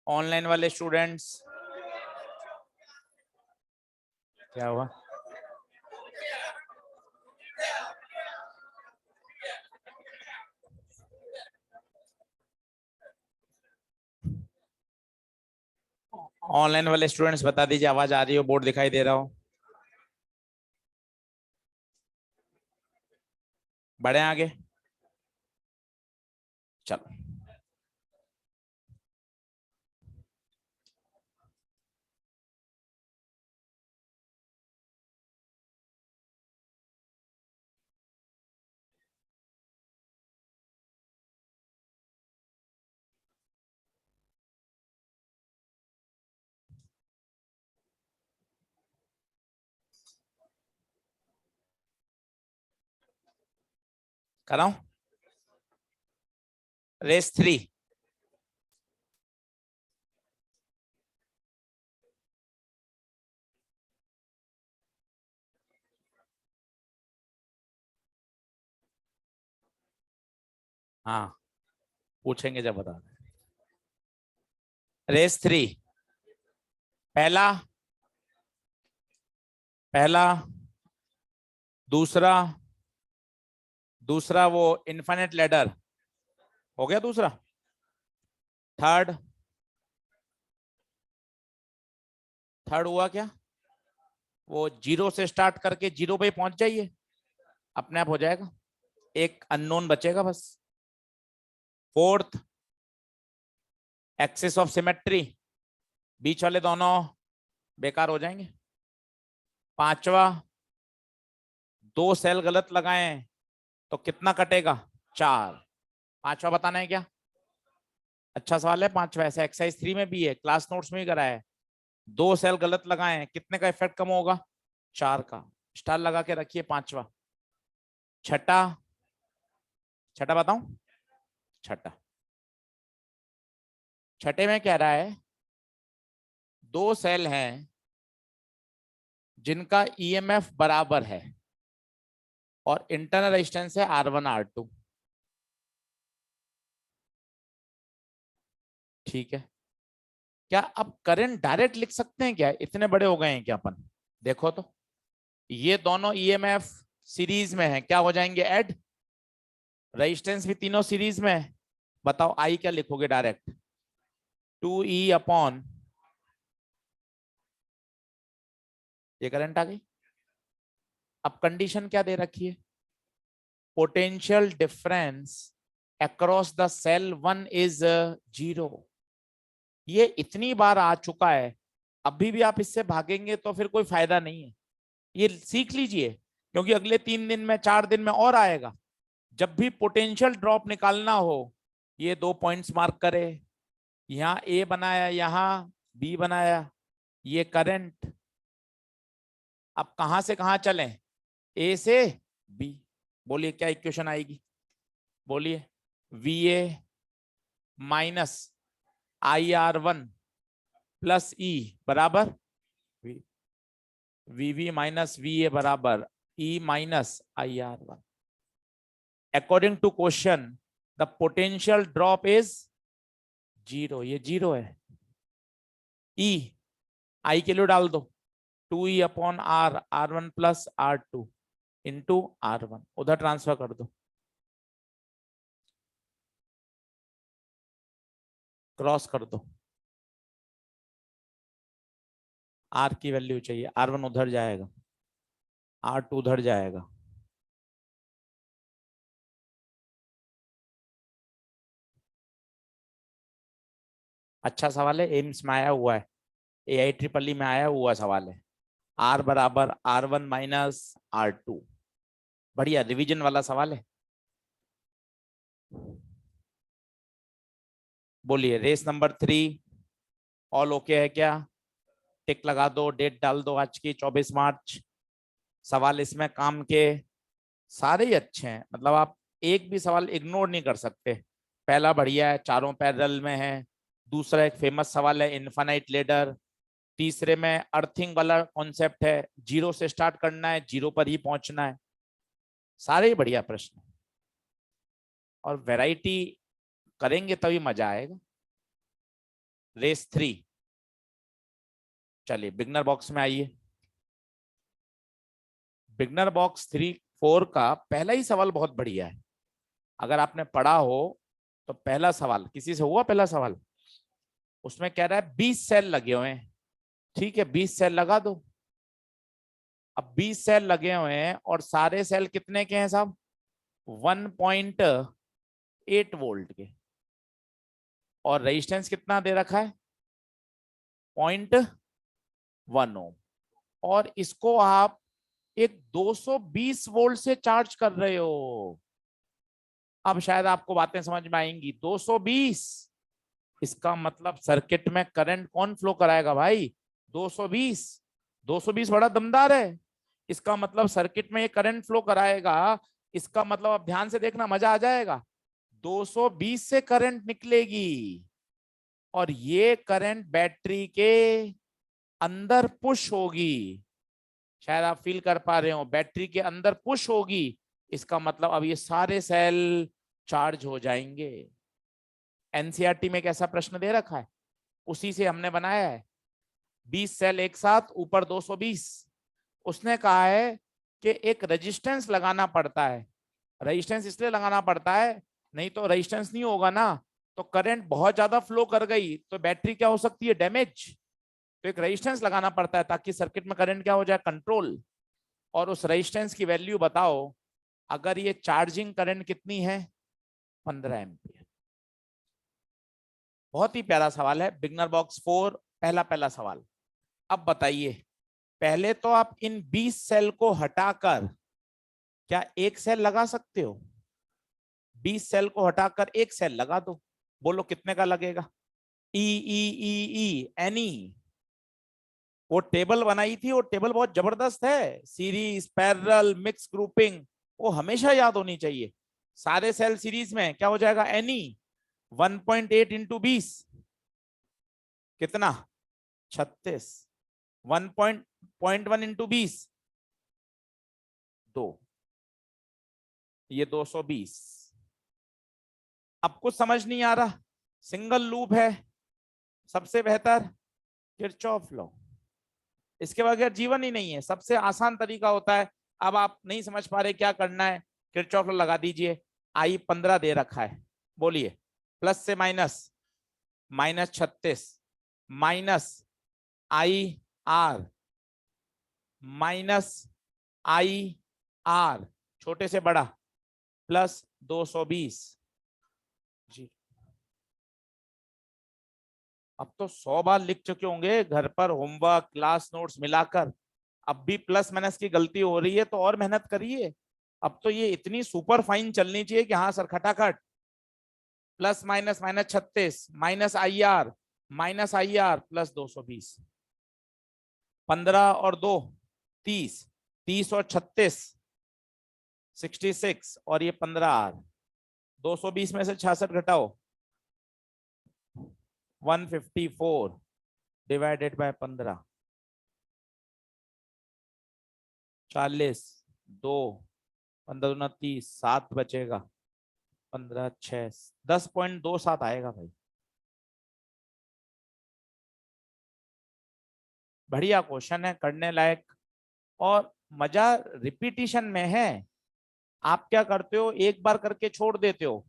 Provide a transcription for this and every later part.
Online वाले students, क्या हुआ? ऑनलाइन वाले स्टूडेंट्स बता दीजिए, आवाज आ रही हो, बोर्ड दिखाई दे रहा हो? बढ़े आगे, चलो। कराऊं? रेस 3, हाँ पूछेंगे जब बता। रेस 3, पहला पहला दूसरा, दूसरा वो इन्फिनिट लैडर हो गया, दूसरा। थर्ड, थर्ड हुआ क्या? वो जीरो से स्टार्ट करके जीरो पे पहुंच जाइए, अपने आप हो जाएगा, एक अननोन बचेगा बस। फोर्थ, एक्सिस ऑफ सिमेट्री, बीच वाले दोनों बेकार हो जाएंगे। पांचवा, दो सेल गलत लगाए तो कितना कटेगा? 4। पांचवा बताना है क्या? अच्छा सवाल है पांचवा, ऐसा एक्सरसाइज 3 में भी है, क्लास नोट्स में भी करा है। दो सेल गलत लगाए, कितने का इफेक्ट कम होगा? 4 का। स्टार लगा के रखिए पांचवा। छठा, छठा बताऊं? छठा, छठे में कह रहा है दो सेल हैं जिनका ईएमएफ बराबर है और इंटरनल रेजिस्टेंस है R1 R2। ठीक है, क्या अब करंट डायरेक्ट लिख सकते हैं क्या? इतने बड़े हो गए हैं क्या अपन? देखो तो, ये दोनों ईएमएफ सीरीज में है, क्या हो जाएंगे? ऐड। रेजिस्टेंस भी तीनों सीरीज में है। बताओ आई क्या लिखोगे डायरेक्ट? 2E अपॉन, ये करंट आ गई। अब कंडीशन क्या दे रखी है? Potential difference across the cell 1 is 0। ये इतनी बार आ चुका है, अभी भी आप इससे भागेंगे तो फिर कोई फायदा नहीं है। ये सीख लीजिए, क्योंकि अगले 3 दिन में 4 दिन में और आएगा। जब भी पोटेंशियल ड्रॉप निकालना हो, ये 2 पॉइंट्स मार्क करे, यहाँ ए बनाया, यहाँ बी बनाया, ये करंट। अब कहां से कहां चलें? ए से बी। बोलिए क्या इक्वेशन आएगी? बोलिए। V A minus IR1 plus E बराबर वी माइनस वी ए बराबर E minus IR1। According to question the potential drop is 0। ये 0 है। ई आई के लिए डाल दो, 2E upon R1 plus R2 into R1, उधर ट्रांसफर कर दो, क्रॉस कर दो। R की वैल्यू चाहिए, R1 उधर जाएगा, R2 उधर जाएगा। अच्छा सवाल है, एम्स में आया हुआ है, AI EEE में आया हुआ सवाल है। R बराबर R1 माइनस R2, बढ़िया रिवीजन वाला सवाल है। बोलिए रेस नंबर 3 ऑल ओके है क्या? टिक लगा दो, डेट डाल दो, आज की 24 मार्च। सवाल इसमें काम के सारे ही अच्छे हैं, मतलब आप एक भी सवाल इग्नोर नहीं कर सकते। पहला बढ़िया है, चारों पैरेलल में है। दूसरा एक फेमस सवाल है इनफाइनाइट लेडर। तीसरे में अर्थिंग वाला कॉन्सेप्ट है, जीरो से स्टार्ट करना है, जीरो पर ही पहुंचना है। सारे ही बढ़िया प्रश्न, और वैरायटी करेंगे तभी मजा आएगा। रेस 3। चलिए बिगनर बॉक्स में आइए। बिगनर बॉक्स 4 का पहला ही सवाल बहुत बढ़िया है। अगर आपने पढ़ा हो तो पहला सवाल किसी से हुआ, पहला सवाल उसमें कह रहा है 20 सेल लगे हुए हैं। ठीक है, 20 सेल लगा दो। अब 20 सेल लगे हुए हैं और सारे सेल कितने के हैं साहब? 1.8 वोल्ट के। और रेजिस्टेंस कितना दे रखा है? 0.1 ओम। और इसको आप एक 220 वोल्ट से चार्ज कर रहे हो। अब शायद आपको बातें समझ में आएंगी। 220, इसका मतलब सर्किट में करंट कौन फ्लो कराएगा भाई? 220। 220 बड़ा दमदार है। इसका मतलब सर्किट में ये करंट फ्लो कराएगा। इसका मतलब अब ध्यान से देखना, मजा आ जाएगा। 220 से करंट निकलेगी और ये करंट बैटरी के अंदर पुश होगी। शायद आप फील कर पा रहे हो, बैटरी के अंदर पुश होगी। इसका मतलब अब ये सारे सेल चार्ज हो जाएंगे। एनसीईआरटी में कैसा प्रश्न दे रखा है, उसी से हमने बनाया है। 20 सेल एक साथ, ऊपर 220। उसने कहा है कि एक रेजिस्टेंस लगाना पड़ता है। रेजिस्टेंस इसलिए लगाना पड़ता है, नहीं तो रेजिस्टेंस नहीं होगा ना तो करंट बहुत ज्यादा फ्लो कर गई तो बैटरी क्या हो सकती है? डैमेज। तो एक रेजिस्टेंस लगाना पड़ता है ताकि सर्किट में करंट क्या हो जाए? कंट्रोल। और उस रेजिस्टेंस की वैल्यू बताओ। अगर ये चार्जिंग करंट कितनी है? 15 एम्पियर। बहुत ही प्यारा सवाल है, बिगनर बॉक्स 4 पहला सवाल। अब बताइए, पहले तो आप इन 20 सेल को हटाकर क्या एक सेल लगा सकते हो? 20 सेल को हटाकर एक सेल लगा दो। बोलो कितने का लगेगा? ई ई ई ई एनी। वो टेबल बनाई थी, वो टेबल बहुत जबरदस्त है। सीरीज, पैरेलल, मिक्स ग्रुपिंग, वो हमेशा याद होनी चाहिए। सारे सेल सीरीज में क्या हो जाएगा? एनी। 1.8 इंटू 20 कितना? 36। 1.1 इंटू 20 2, ये 220। अब कुछ समझ नहीं आ रहा? सिंगल लूप है, सबसे बेहतर किरचॉफ लॉ। इसके बगैर जीवन ही नहीं है। सबसे आसान तरीका होता है। अब आप नहीं समझ पा रहे क्या करना है, किरचॉफ लॉ लगा दीजिए। आई 15 दे रखा है, बोलिए प्लस से minus, -36 minus I are, minus I are छोटे से बड़ा प्लस 220 जी। अब तो 100 बार लिख चुके होंगे घर पर, होमवर्क, क्लास नोट्स मिलाकर। अब भी प्लस माइनस की गलती हो रही है तो और मेहनत करिए। अब तो ये इतनी सुपर फाइन चलनी चाहिए कि हाँ सर खटाखट। Plus minus -36 minus I R plus 220। 15 और 2 30, 30 और 36 66 और ये 15 आर। 220 में से 66 घटाओ, 154 डिवाइडेड बाय 15, 40, 2, 15 दूना 30, 7 बचेगा, 15 6 10.27 आएगा भाई। बढ़िया क्वेश्चन है, करने लायक। और मजा रिपीटिशन में है। आप क्या करते हो, एक बार करके छोड़ देते हो,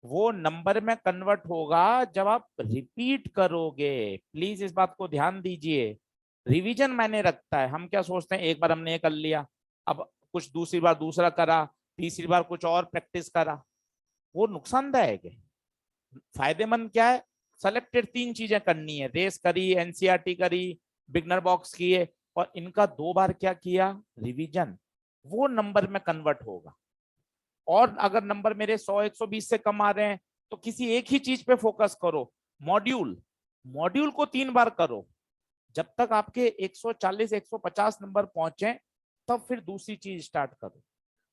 वो नंबर में कन्वर्ट होगा जब आप रिपीट करोगे। प्लीज इस बात को ध्यान दीजिए। रिवीजन मायने रखता है। हम क्या सोचते हैं, एक बार हमने ये कर लिया, अब कुछ दूसरी बार दूसरा करा, तीसरी बार कुछ और प्रैक्टिस करा, वो नुकसानदायक है। फायदेमंद क्या है? सेलेक्टेड 3 चीजें करनी है। रेस करी, एनसीईआरटी करी, बिगनर बॉक्स किए, और इनका 2 बार क्या किया? रिवीजन। वो नंबर में कन्वर्ट होगा। और अगर नंबर मेरे 100-120 से कम आ रहे हैं तो किसी एक ही चीज पे फोकस करो। मॉड्यूल, मॉड्यूल को 3 बार करो। जब तक आपके 140-150 नंबर पहुंचे तब फिर दूसरी चीज स्टार्ट करो।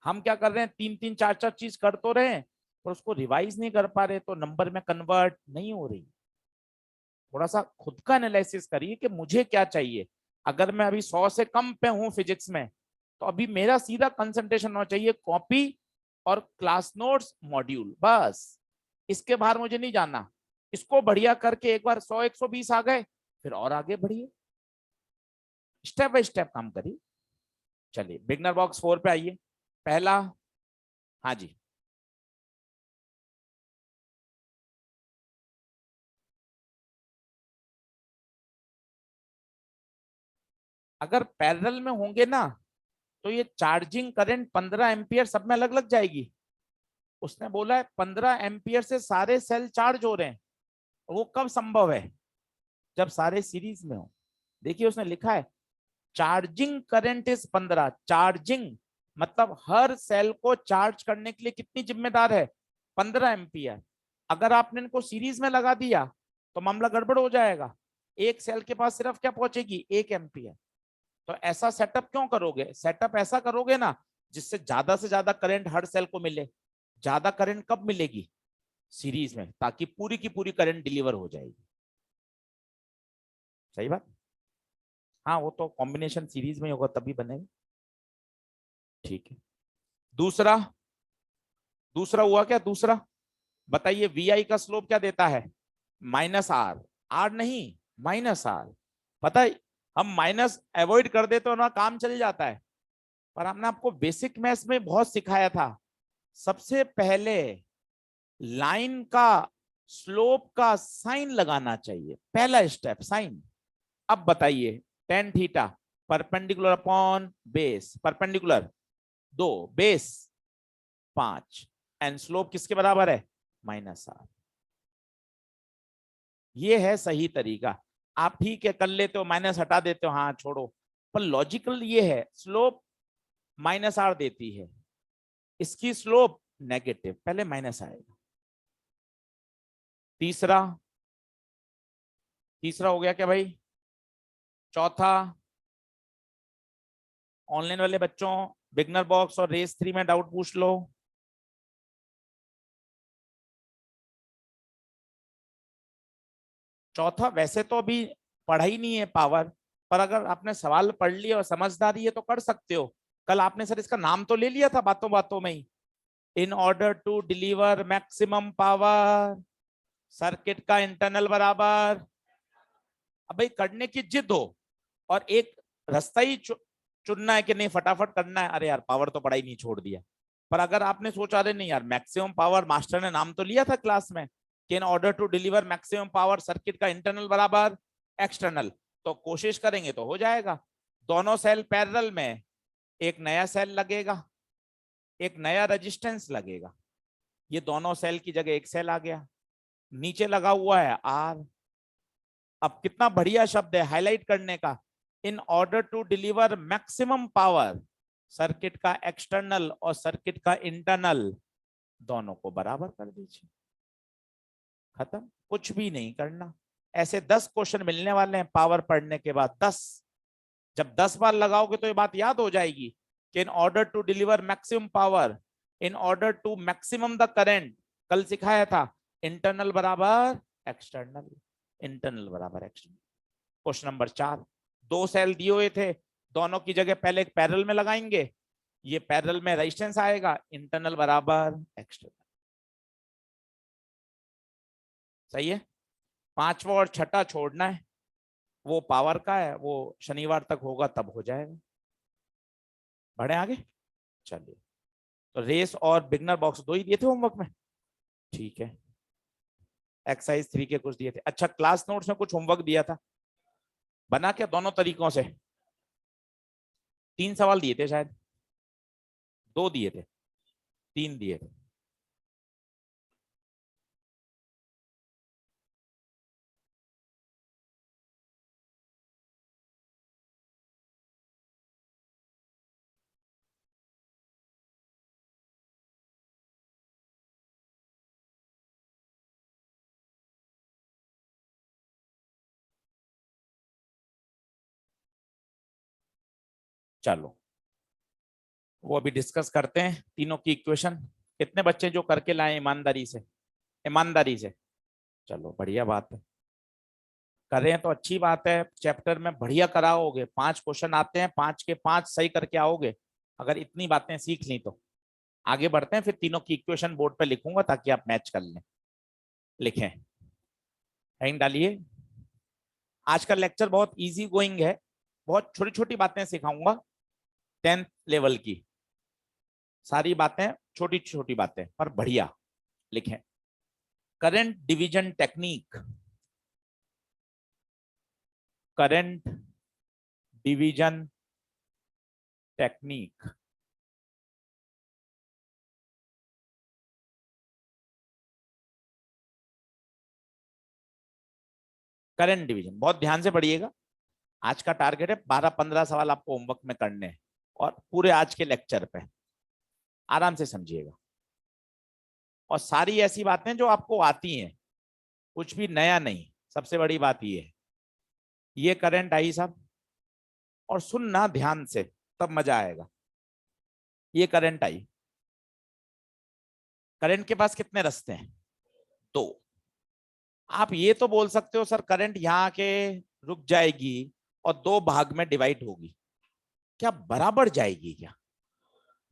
हम क्या कर रहे हैं, 3-3 4-4 चीज कर तो रहे हैं पर उसको रिवाइज नहीं कर पा रहे, तो नंबर में कन्वर्ट नहीं हो रही। थोड़ा सा खुद का एनालिसिस करिए कि मुझे क्या चाहिए। अगर मैं अभी 100 से कम पे हूं फिजिक्स में, तो अभी मेरा सीधा कंसंट्रेशन होना चाहिए कॉपी और क्लास नोट्स, मॉड्यूल, बस। इसके बाहर मुझे नहीं जाना। इसको बढ़िया करके एक बार 100 120 आ गए, फिर और आगे बढ़िए, स्टेप बाय स्टेप काम करिए। चलिए बिगनर बॉक्स 4 पे आइए। पहला, हाँ जी, अगर पैरेलल में होंगे ना तो ये चार्जिंग करंट 15 एम्पियर सब में अलग अलग जाएगी। उसने बोला है 15 एम्पियर से सारे सेल चार्ज हो रहे हैं। वो कब संभव है? जब सारे सीरीज में हो। देखिए उसने लिखा है चार्जिंग करंट इज 15। चार्जिंग मतलब हर सेल को चार्ज करने के लिए कितनी जिम्मेदार है? 15 एम्पियर। अगर आपने इनको सीरीज में लगा दिया तो मामला गड़बड़ हो जाएगा। एक सेल के पास सिर्फ क्या पहुंचेगी? 1 एम्पियर। तो ऐसा सेटअप क्यों करोगे? सेटअप ऐसा करोगे ना जिससे ज्यादा से ज्यादा करंट हर सेल को मिले। ज्यादा करंट कब मिलेगी? सीरीज में, ताकि पूरी की पूरी करंट डिलीवर हो जाएगी। सही बात। हाँ वो तो कॉम्बिनेशन सीरीज में होगा तभी बनेगा। ठीक है। दूसरा, दूसरा हुआ क्या? दूसरा बताइए, वी आई का स्लोप क्या देता है? -r। आर नहीं, -r। पता है, हम माइनस अवॉइड कर देते तो ना काम चल जाता है। पर हमने आपको बेसिक मैथ्स में बहुत सिखाया था, सबसे पहले लाइन का स्लोप का साइन लगाना चाहिए, पहला स्टेप साइन। अब बताइए, tan theta perpendicular upon base, perpendicular 2, base 5, and slope किसके बराबर है? -r। ये है सही तरीका। आप ठीक है कर लेते हो, माइनस हटा देते हो, हाँ छोड़ो, पर लॉजिकल ये है, स्लोप -r देती है, इसकी स्लोप नेगेटिव, पहले माइनस आएगा। तीसरा, तीसरा हो गया क्या भाई? चौथा, ऑनलाइन वाले बच्चों बिगनर बॉक्स और रेस 3 में डाउट पूछ लो। चौथा, वैसे तो अभी पढ़ा ही नहीं है पावर, पर अगर आपने सवाल पढ़ लिया और समझदारी है तो कर सकते हो। कल आपने सर इसका नाम तो ले लिया था बातों बातों में ही, in order to deliver maximum power, circuit का इंटरनल बराबर। अब भाई करने की जिद हो और एक रास्ता ही चुनना है कि नहीं फटाफट करना है, अरे यार पावर तो पढ़ाई नहीं, छोड़ दिया। पर अगर आपने सोचा अरे नहीं यार मैक्सिमम पावर, मास्टर ने नाम तो लिया था क्लास में कि in order to deliver maximum power circuit का इंटरनल बराबर एक्सटर्नल, तो कोशिश करेंगे तो हो जाएगा। दोनों सेल पैरेलल में, एक नया सेल लगेगा, एक नया रेजिस्टेंस लगेगा, ये दोनों सेल की जगह एक सेल आ गया, नीचे लगा हुआ है आर। अब कितना बढ़िया शब्द है हाईलाइट करने का, in order to deliver maximum power, circuit का एक्सटर्नल और सर्किट का इंटरनल दोनों को बराबर कर दीजिए, खत्म, कुछ भी नहीं करना। ऐसे 10 क्वेश्चन मिलने वाले हैं पावर पढ़ने के बाद, 10। जब 10 बार लगाओगे तो ये बात याद हो जाएगी कि in order to deliver maximum power, in order to maximum the current, कल सिखाया था इंटरनल बराबर एक्सटर्नल, इंटरनल बराबर एक्सटर्नल। क्वेश्चन नंबर 4, दो सेल दिए हुए थे, दोनों की जगह पहले एक पैरेलल में लगाएंगे, ये पैरेलल में रेजिस्टेंस आएगा, इंटरनल बराबर एक्सटर्नल। सही है। पांचवा और छठा छोड़ना है, वो पावर का है, वो शनिवार तक होगा तब हो जाएगा। बढ़े आगे। चलिए, तो रेस और बिगनर बॉक्स दो ही दिए थे होमवर्क में, ठीक है। एक्सरसाइज 3 के कुछ दिए थे। अच्छा, क्लास नोट्स में कुछ होमवर्क दिया था, बना क्या दोनों तरीकों से? 3 सवाल दिए थे शायद, 2 दिए थे, 3 दिए थे। चलो वो अभी डिस्कस करते हैं तीनों की इक्वेशन। कितने बच्चे जो करके लाए ईमानदारी से? ईमानदारी से, चलो बढ़िया बात है, करें तो अच्छी बात है। चैप्टर में बढ़िया कराओगे, 5 क्वेश्चन आते हैं, 5 के 5 सही करके आओगे। अगर इतनी बातें सीख ली तो आगे बढ़ते हैं, फिर तीनों की इक्वेशन बोर्ड पे लिखूंगा ताकि आप मैच कर लें। लिखें, हेडिंग डालिए। आज का लेक्चर बहुत इजी गोइंग है, बहुत छोटी छोटी बातें सिखाऊंगा 10th लेवल की, सारी बातें छोटी छोटी बातें पर बढ़िया। लिखें current division technique, current division technique. Current division बहुत ध्यान से पढ़िएगा। आज का टारगेट है 12-15 सवाल आपको होमवर्क में करने हैं और पूरे आज के लेक्चर पे आराम से समझिएगा। और सारी ऐसी बातें जो आपको आती हैं, कुछ भी नया नहीं। सबसे बड़ी बात ये है, ये करंट आई साहब, और सुनना ध्यान से तब मजा आएगा। ये करंट आई, करंट के पास कितने रास्ते हैं? 2। आप ये तो बोल सकते हो सर करंट यहाँ के रुक जाएगी और 2 भाग में डिवाइड होगी, क्या बराबर जाएगी? क्या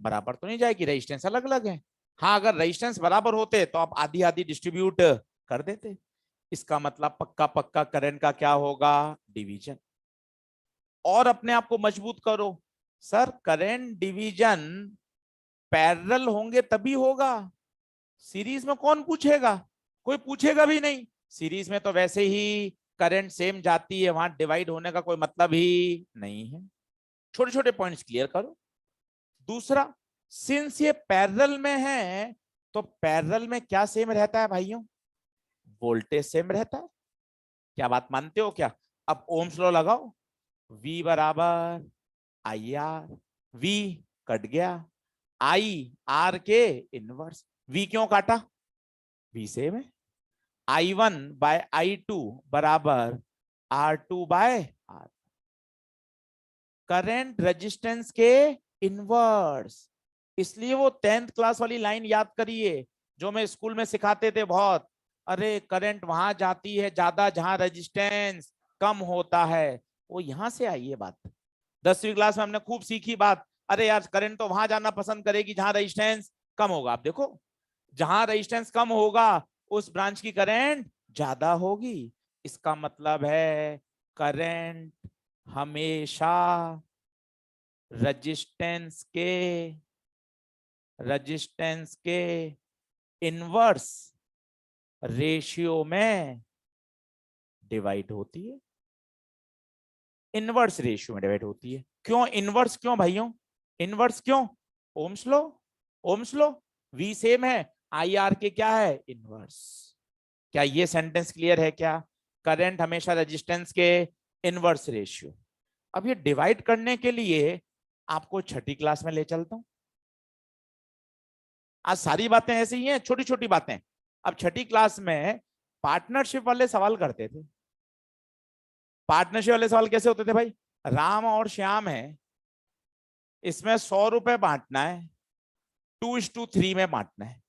बराबर तो नहीं जाएगी, रेजिस्टेंस अलग अलग है। हाँ, अगर रेजिस्टेंस बराबर होते तो आप आधी आधी डिस्ट्रीब्यूट कर देते। इसका मतलब पक्का पक्का करंट का क्या होगा? डिवीजन। और अपने आप को मजबूत करो, सर करंट डिवीजन पैरेलल होंगे तभी होगा, सीरीज में कौन पूछेगा? कोई पूछेगा भी नहीं। सीरीज में तो वैसे ही करंट सेम जाती है, वहां डिवाइड होने का कोई मतलब ही नहीं है। छोटे छोटे पॉइंट्स क्लियर करो। दूसरा, सिंस ये पैरेलल में है तो पैरेलल में क्या सेम रहता है भाइयों? वोल्टेज सेम रहता है। क्या बात मानते हो क्या? अब ओम्स लॉ लगाओ, V बराबर IR, V कट गया, I R के इनवर्स। V क्यों काटा? V सेम है। I1 बाय I2 बराबर R2 by R। Current resistance के इनवर्स। इसलिए वो 10th क्लास वाली लाइन याद करिए जो मैं स्कूल में सिखाते थे बहुत। अरे करंट वहां जाती है ज्यादा जहां रेजिस्टेंस कम होता है, वो यहां से आई है बात। 10वीं क्लास में हमने खूब सीखी बात, अरे यार करंट तो वहां जाना पसंद करेगी जहां रेजिस्टेंस कम होगा। आप देखो, जहां रेजिस्टेंस कम होगा उस ब्रांच की करंट ज्यादा होगी। इसका मतलब है करंट हमेशा रजिस्टेंस के इनवर्स रेशियो में डिवाइड होती है। इनवर्स रेशियो में डिवाइड होती है। क्यों इनवर्स? क्यों भाइयों इनवर्स क्यों? ओम्स लो, ओम्स लो। V सेम है, IR के क्या है? इनवर्स। क्या ये सेंटेंस क्लियर है? क्या करंट हमेशा रेजिस्टेंस के इनवर्स रेशियो। अब ये डिवाइड करने के लिए आपको छठी क्लास में ले चलता हूं। आज सारी बातें ऐसी ही हैं, छोटी छोटी बातें। अब छठी क्लास में पार्टनरशिप वाले सवाल करते थे। पार्टनरशिप वाले सवाल कैसे होते थे भाई? राम और श्याम है, इसमें 100 रुपए बांटना है, 2:3 में बांटना है।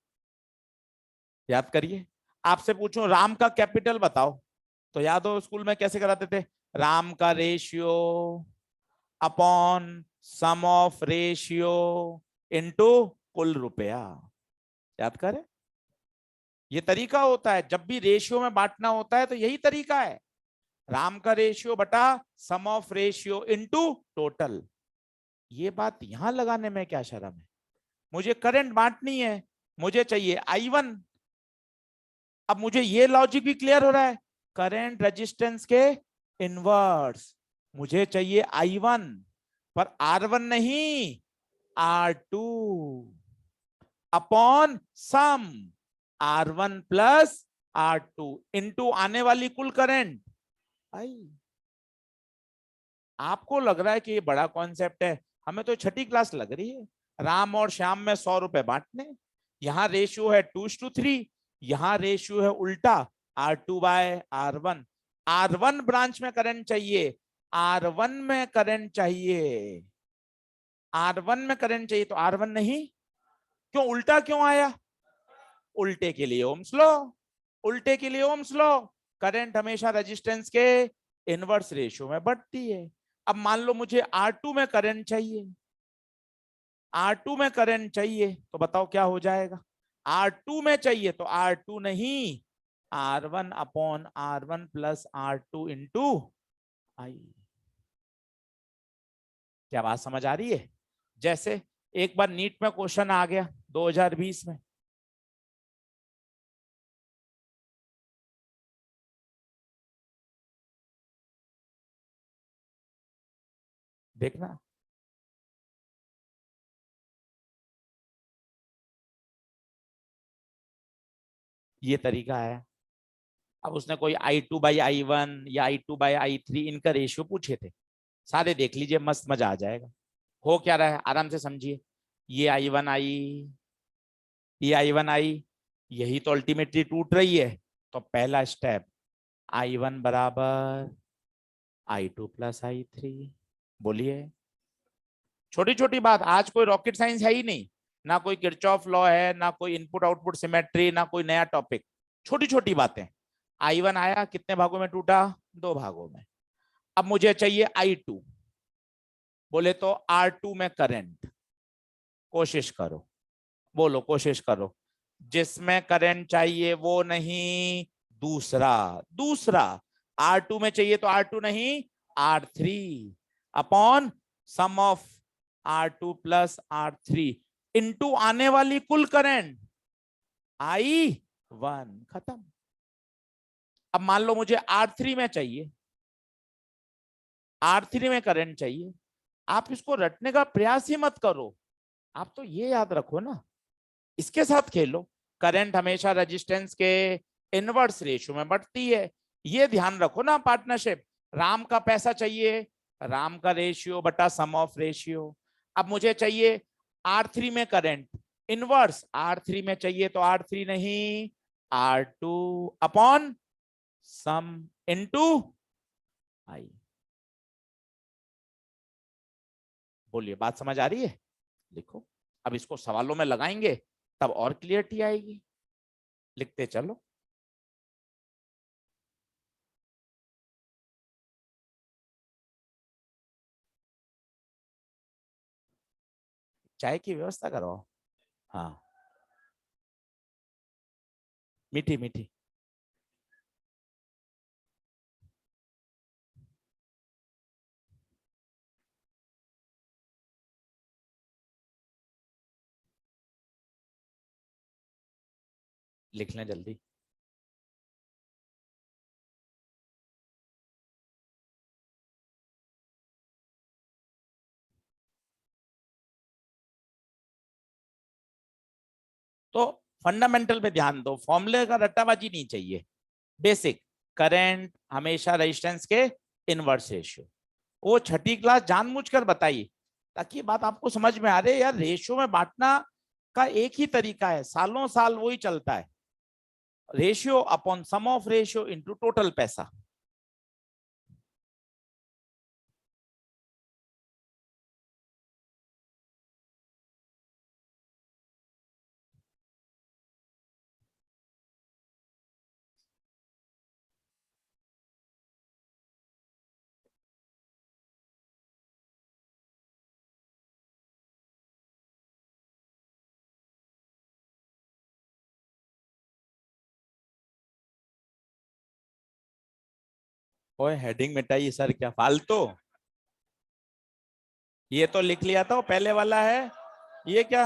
याद करिए, आपसे पूछूं राम का कैपिटल बताओ, तो याद हो स्कूल में कैसे कराते थे? राम का ratio upon sum of ratio into कुल रुपया। याद करें, ये तरीका होता है जब भी रेशियो में बांटना होता है, तो यही तरीका है। राम का रेशियो बटा सम ऑफ रेशियो इनटू टोटल। ये बात यहां लगाने में क्या शर्म है? मुझे करंट बांटनी है, मुझे चाहिए I1। अब मुझे ये लॉजिक भी क्लियर हो रहा है, करंट रेजिस्टेंस के इनवर्स। मुझे चाहिए I1 पर R1 नहीं, R2 अपॉन सम R1 प्लस R2 इनटू आने वाली कुल करंट आई। आपको लग रहा है कि ये बड़ा कॉन्सेप्ट है, हमें तो छठी क्लास लग रही है। राम और श्याम में 100 रुपए बांटने, यहाँ रेशियो है 2:3, यहाँ रेशियो है उल्टा R2 bye R1। R1 branch में करंट चाहिए, R1 में करंट चाहिए, R1 में करंट चाहिए, तो R1 नहीं। क्यों उल्टा क्यों आया? उल्टे के लिए ओम्स लॉ, उल्टे के लिए ओम्स लॉ। करंट हमेशा रेजिस्टेंस के इनवर्स रेशियो में बढ़ती है। अब मान लो मुझे R2 में करंट चाहिए, R2 में करंट चाहिए, तो बताओ क्या हो जाएगा? R2 में चाहिए तो R2 नहीं, R1 upon R1 plus R2 into आई। क्या बात समझ आ रही है? जैसे एक बार नीट में क्वेश्चन आ गया 2020 में, देखना ये तरीका है। अब उसने कोई I2/I1 या I2/I3 इनका रेशियो पूछे थे, सारे देख लीजिए, मस्त मजा आ जाएगा। हो क्या रहा है आराम से समझिए। ये I1I, यही तो अल्टीमेटली टूट रही है। तो पहला स्टेप, I1 बराबर I2 प्लस I3। बोलिए, छोटी छोटी बात, आज कोई रॉकेट साइंस है ही नहीं, ना कोई किरचॉफ लॉ है, ना कोई इनपुट आउटपुट सिमेट्री, ना कोई नया टॉपिक, छोटी छोटी बातें। I1 आया, कितने भागों में टूटा? दो भागों में। अब मुझे चाहिए I2, बोले तो R2 में करंट। कोशिश करो, बोलो कोशिश करो, जिसमें करंट चाहिए वो नहीं, दूसरा। दूसरा R2 में चाहिए तो R2 नहीं, R3 upon sum of R2 plus R3 into आने वाली कुल करंट I1। खत्म। अब मान लो मुझे R3 में चाहिए, R3 में करंट चाहिए। आप इसको रटने का प्रयास ही मत करो, आप तो ये याद रखो ना, इसके साथ खेलो। करंट हमेशा रेजिस्टेंस के इनवर्स रेशियो में बढ़ती है, ये ध्यान रखो ना। पार्टनरशिप, राम का पैसा चाहिए, राम का रेशियो बटा सम ऑफ रेशियो। अब मुझे चाहिए R3 में करंट, इनवर्स R3 में चाहिए तो R3 नहीं, R2 upon some into I. बोलिए, बात समझ आ रही है? लिखो। अब इसको सवालों में लगाएंगे तब और क्लियरिटी आएगी। लिखते चलो। चाय की व्यवस्था करो। हाँ, मीठी मीठी। लिख लें जल्दी। तो फंडामेंटल पे ध्यान दो, फॉर्मूले का रट्टाबाजी नहीं चाहिए। बेसिक, करंट हमेशा रेजिस्टेंस के इनवर्स रेशियो, वो छठी क्लास जानबूझकर बताइए ताकि ये बात आपको समझ में आ रही है। यार रेशियो में बांटना का एक ही तरीका है, सालों साल वही चलता है, ratio upon sum of ratio into total पैसा। ओए हेडिंग मिटाइए सर, क्या फालतू। ये तो लिख लिया था, वो पहले वाला है, ये क्या?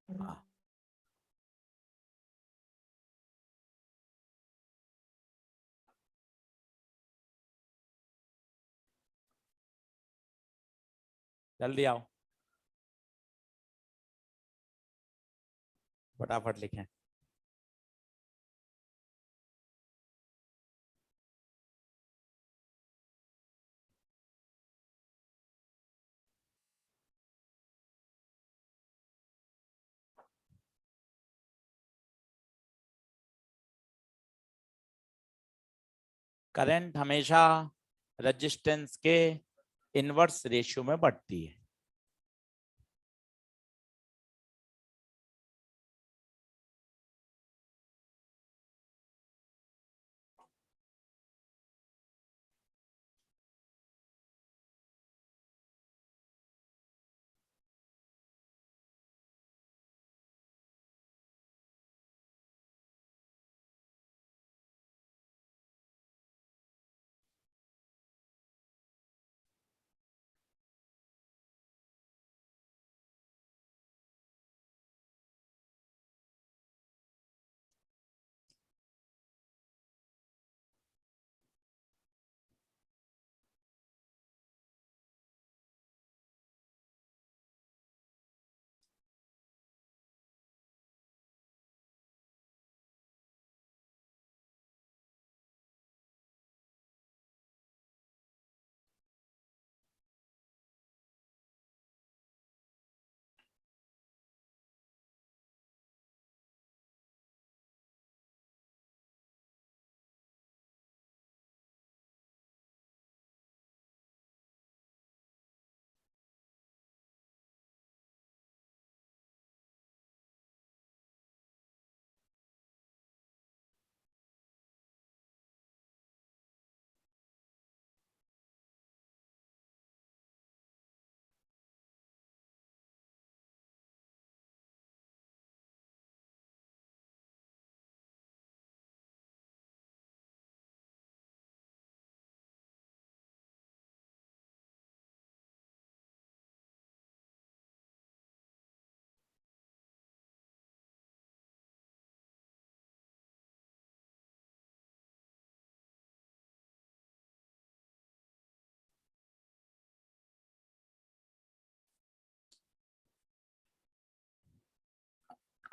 हाँ, जल्दी आओ, फटाफट लिखें। करंट हमेशा रेजिस्टेंस के इनवर्स रेशियो में बढ़ती है।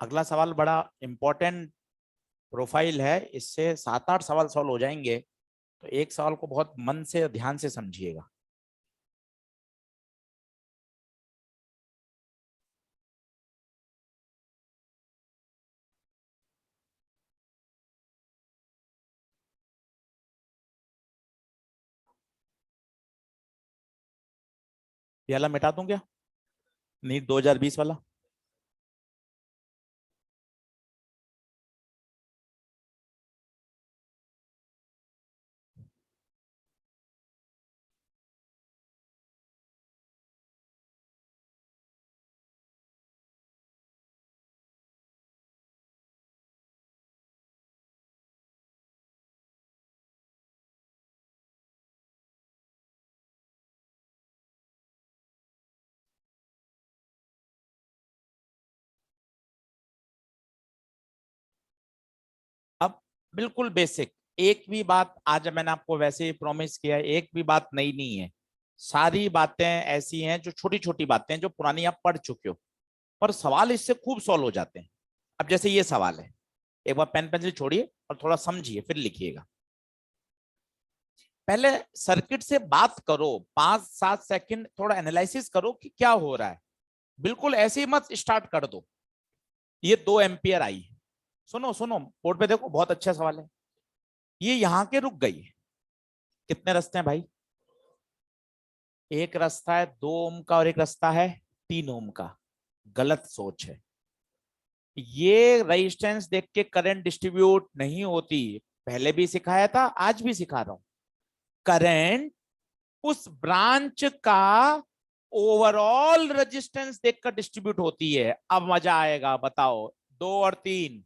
अगला सवाल बड़ा इंपॉर्टेंट प्रोफाइल है, इससे 7-8 सवाल सॉल्व हो जाएंगे, तो एक सवाल को बहुत मन से ध्यान से समझिएगा। ये वाला मिटा दूं क्या, नीट 2020 वाला? अब बिल्कुल बेसिक, एक भी बात आज मैंने आपको वैसे ही प्रॉमिस किया है, एक भी बात नई नहीं है, सारी बातें ऐसी हैं जो छोटी छोटी बातें हैं जो पुरानी आप पढ़ चुके हो, पर सवाल इससे खूब सॉल्व हो जाते हैं। अब जैसे ये सवाल है, एक बार पेन पेंसिल छोड़िए और थोड़ा समझिए फिर लिखिएगा। पहले सर्किट से बात करो, 5-7 सेकंड थोड़ा एनालिसिस करो कि क्या हो रहा है, बिल्कुल ऐसे ही मत स्टार्ट कर दो। ये 2 एम्पियर आई, सुनो सुनो बोर्ड पे देखो, बहुत अच्छा सवाल है। ये यहां के रुक गई, कितने रास्ते हैं भाई? एक रास्ता है 2 ओम का और एक रास्ता है 3 ओम का। गलत सोच है, ये रेजिस्टेंस देख के करंट डिस्ट्रीब्यूट नहीं होती। पहले भी सिखाया था, आज भी सिखा रहा हूं। करंट उस ब्रांच का ओवरऑल रेजिस्टेंस देखकर डिस्ट्रीब्यूट होती है। अब मजा आएगा, बताओ, 2 और 3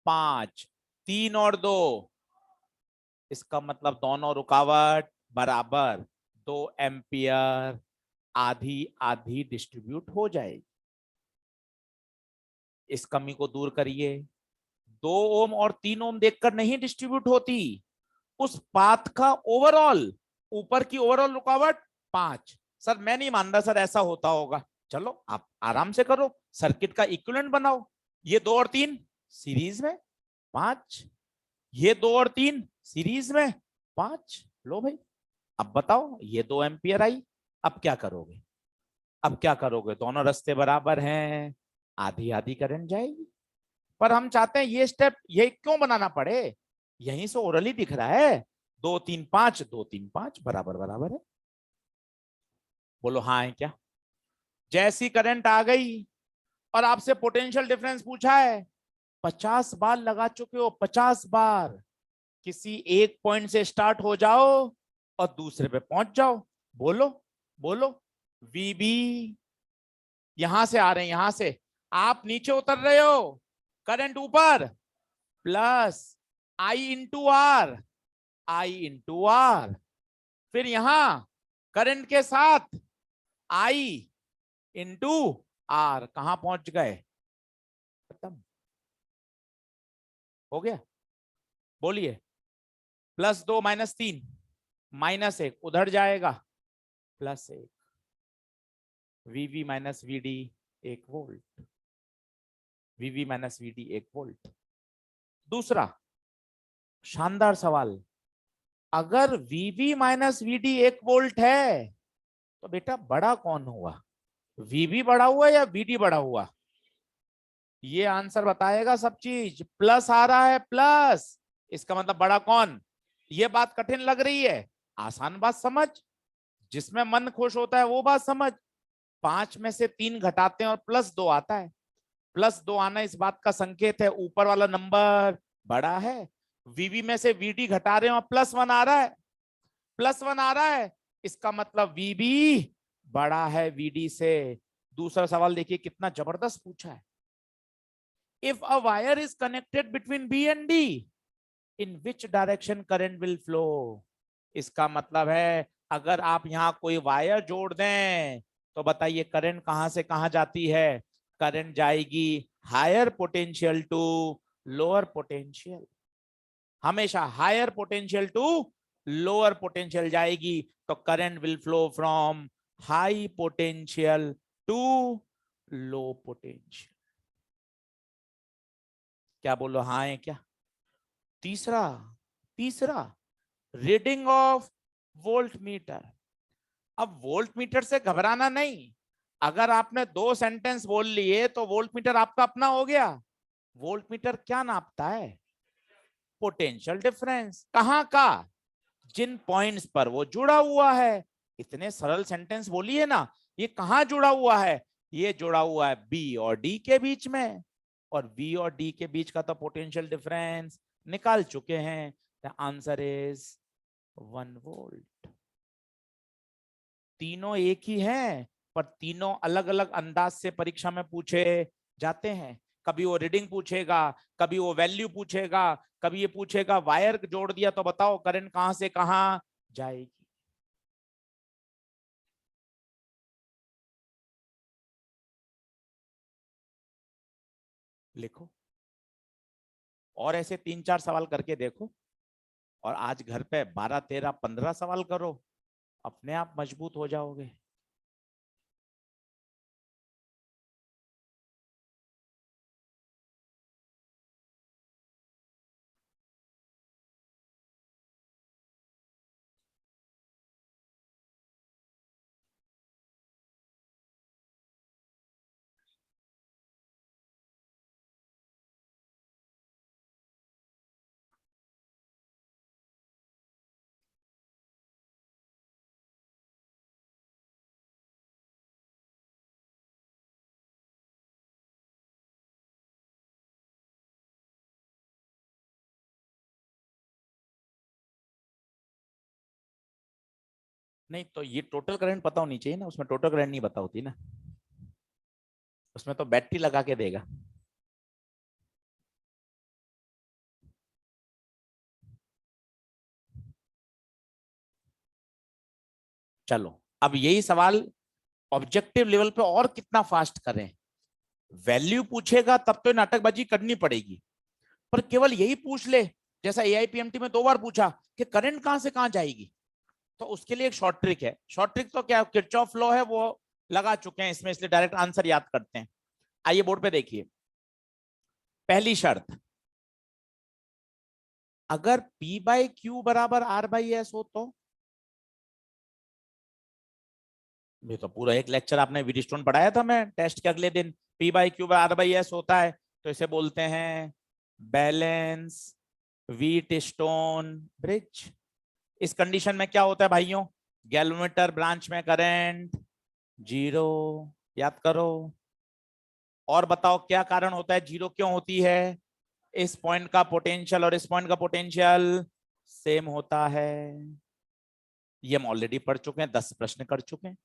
5, 3 और 2, इसका मतलब दोनों रुकावट बराबर 2 एम्पियर, आधी आधी डिस्ट्रीब्यूट हो जाएगी। इस कमी को दूर करिए। 2 ओम और 3 ओम देखकर नहीं डिस्ट्रीब्यूट होती, उस पाथ का ओवरऑल, ऊपर की ओवरऑल रुकावट 5। सर मैं नहीं मान रहा सर ऐसा होता होगा, चलो आप आराम से करो, सर्किट का इक्विवेलेंट बनाओ। ये 2 और 3 सीरीज में 5, ये 2 और 3 सीरीज में 5, लो भाई। अब बताओ, ये 2 एम्पियर आई, अब क्या करोगे? अब क्या करोगे? दोनों रास्ते बराबर हैं, आधी आधी करंट जाएगी। पर हम चाहते हैं ये स्टेप ये क्यों बनाना पड़े, यहीं से ओरली दिख रहा है, 2 3 5, 2 3 5 बराबर बराबर है। बोलो हाँ है क्या? जैसी करंट आ गई और आपसे पोटेंशियल डिफरेंस पूछा है, 50 बार लगा चुके हो, 50 बार। किसी एक पॉइंट से स्टार्ट हो जाओ और दूसरे पे पहुंच जाओ। बोलो बोलो। वीबी यहां से आ रहे हैं, यहां से आप नीचे उतर रहे हो, करंट ऊपर, plus I into R, I into R, फिर यहां करंट के साथ आई इंटू आर, कहां पहुंच गए? खत्म हो गया। बोलिए, +2 - 3, -1 उधर जाएगा, +1, वीवी माइनस वीडी 1 वोल्ट, वीवी माइनस वीडी 1 वोल्ट। दूसरा शानदार सवाल, अगर वीवी माइनस वीडी 1 वोल्ट है तो बेटा बड़ा कौन हुआ, वीवी बड़ा हुआ या वीडी बड़ा हुआ? ये आंसर बताएगा सब चीज। प्लस आ रहा है, प्लस, इसका मतलब बड़ा कौन? ये बात कठिन लग रही है, आसान बात समझ, जिसमें मन खुश होता है वो बात समझ। 5 में से 3 घटाते हैं और +2 आता है, +2 आना इस बात का संकेत है ऊपर वाला नंबर बड़ा है। वीवी में से वीडी घटा रहे हैं और +1 आ रहा है, +1 आ रहा है, इसका मतलब वीबी बड़ा है वीडी से। दूसरा सवाल देखिए कितना जबरदस्त पूछा है। If a wire is connected between B and D, in which direction current will flow? इसका मतलब है अगर आप यहां कोई वायर जोड़ दें तो बताइए करंट कहां से कहां जाती है? करंट जाएगी higher potential to lower potential, हमेशा higher potential to lower potential जाएगी। तो current will flow from high potential to low potential. क्या बोलो, हाँ है क्या? तीसरा, तीसरा रीडिंग ऑफ वोल्ट मीटर। अब वोल्ट मीटर से घबराना नहीं, अगर आपने 2 सेंटेंस बोल लिए तो वोल्ट मीटर आपका अपना हो गया। वोल्ट मीटर क्या नापता है? Potential difference. कहां का? जिन पॉइंट्स पर वो जुड़ा हुआ है। इतने सरल सेंटेंस बोलिए ना, ये कहां जुड़ा हुआ है? ये जुड़ा हुआ है बी और डी के बीच में, और बी और डी के बीच का तो पोटेंशियल डिफरेंस निकाल चुके हैं। The answer is 1 volt. तीनों एक ही हैं, पर तीनों अलग अलग अंदाज से परीक्षा में पूछे जाते हैं। कभी वो रीडिंग पूछेगा, कभी वो वैल्यू पूछेगा, कभी ये पूछेगा वायर जोड़ दिया तो बताओ करंट कहां से कहां जाएगी। लिखो, और ऐसे 3-4 सवाल करके देखो, और आज घर पे 12, 13, 15 सवाल करो, अपने आप मजबूत हो जाओगे। नहीं तो ये टोटल करंट पता होनी चाहिए ना, उसमें टोटल करंट नहीं पता होती ना, उसमें तो बैटरी लगा के देगा। चलो, अब यही सवाल ऑब्जेक्टिव लेवल पे और कितना फास्ट करें। वैल्यू पूछेगा तब तो नाटकबाजी करनी पड़ेगी, पर केवल यही पूछ ले, जैसा एआईपीएमटी में 2 बार पूछा कि करंट कहां से कहां जाएगी, तो उसके लिए एक शॉर्ट ट्रिक है। शॉर्ट ट्रिक तो क्या, किरचॉफ लॉ है, वो लगा चुके हैं इसमें, इसलिए डायरेक्ट आंसर याद करते हैं। आइए बोर्ड पे देखिए। पहली शर्त, अगर P बाई क्यू बराबर R बाई एस हो तो, ये तो पूरा एक लेक्चर आपने वीडस्टोन पढ़ाया था मैं टेस्ट के अगले दिन। P by Q R by S होता है, तो इसे बोलते हैं बैलेंस व्हीटस्टोन ब्रिज। इस कंडीशन में क्या होता है भाइयों? गैल्वेमीटर ब्रांच में करंट 0, याद करो। और बताओ क्या कारण होता है, 0 क्यों होती है? इस पॉइंट का पोटेंशियल और इस पॉइंट का पोटेंशियल सेम होता है। ये हम ऑलरेडी पढ़ चुके हैं, 10 प्रश्न कर चुके हैं।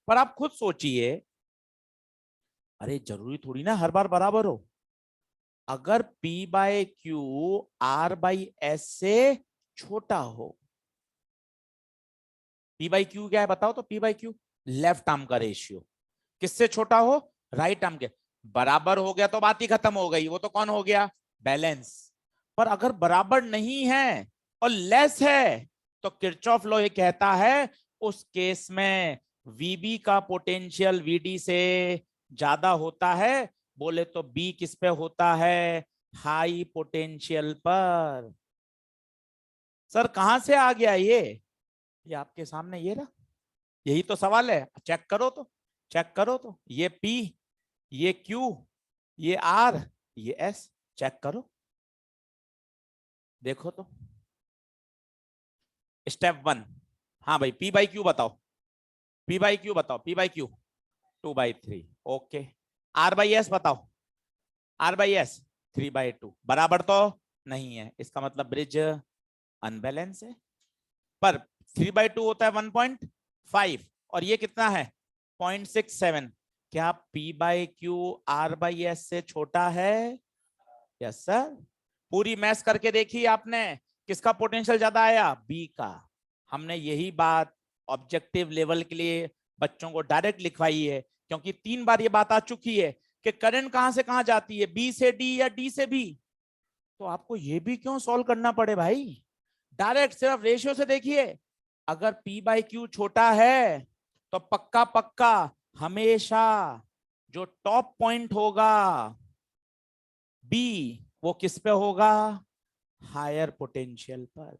पर आप खुद सोचिए, अरे जरूरी थोड़ी ना हर बार बराबर हो। अगर P by Q R by S से छोटा हो, P बाई क्यू क्या है बताओ तो? P by Q left arm का रेशियो, किससे छोटा हो? राइट आर्म के। बराबर हो गया तो बात ही खत्म हो गई, वो तो कौन हो गया? बैलेंस। पर अगर बराबर नहीं है और लेस है, तो किरचॉफ लॉ ये कहता है उस केस में वीबी का पोटेंशियल वीडी से ज्यादा होता है। बोले तो बी किस पे होता है? हाई पोटेंशियल पर। सर कहां से आ गया ये आपके सामने ये रहा, यही तो सवाल है। चेक करो तो, चेक करो तो, ये P, ये Q, ये R, ये S, चेक करो, देखो तो। स्टेप 1, हाँ भाई P बाई क्यू बताओ, P बाई क्यू बताओ, P by Q 2/3, okay. R by S बताओ, R बाई एस 3/2, बराबर तो नहीं है, इसका मतलब ब्रिज अनबैलेंस है। पर 3/2 होता है 1.5, और ये कितना है? 0.67। क्या P by Q R by S से छोटा है? Yes sir. पूरी मैच करके देखी आपने, किसका पोटेंशियल ज्यादा आया? बी का। हमने यही बात ऑब्जेक्टिव लेवल के लिए बच्चों को डायरेक्ट लिखवाई है, क्योंकि 3 बार ये बात आ चुकी है कि करंट कहां से कहां जाती है, बी से डी या डी से बी। तो आपको ये भी क्यों सॉल्व करना पड़े भाई, डायरेक्ट सिर्फ रेशियो से देखिए। अगर P बाई क्यू छोटा है तो पक्का पक्का हमेशा जो टॉप पॉइंट होगा बी, वो किस पे होगा? हायर पोटेंशियल पर।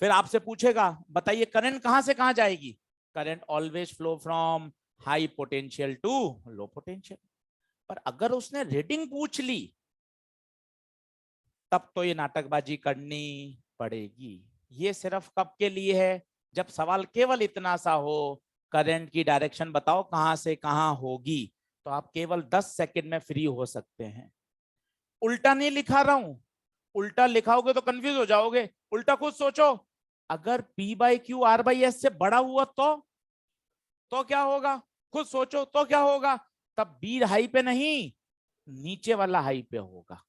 फिर आपसे पूछेगा बताइए करंट कहां से कहां जाएगी? Current always flow from high potential to low potential. पर अगर उसने रीडिंग पूछ ली तब तो ये नाटकबाजी करनी पड़ेगी। ये सिर्फ कब के लिए है? जब सवाल केवल इतना सा हो, करंट की डायरेक्शन बताओ कहां से कहां होगी, तो आप केवल 10 सेकंड में फ्री हो सकते हैं। उल्टा नहीं लिखा रहा हूं, उल्टा लिखाओगे तो कंफ्यूज हो जाओगे। उल्टा खुद सोचो, अगर P by Q R by S से बड़ा हुआ तो क्या होगा? खुद सोचो तो क्या होगा? तब बी हाई पे नहीं, नीचे वाला हाई पे होगा।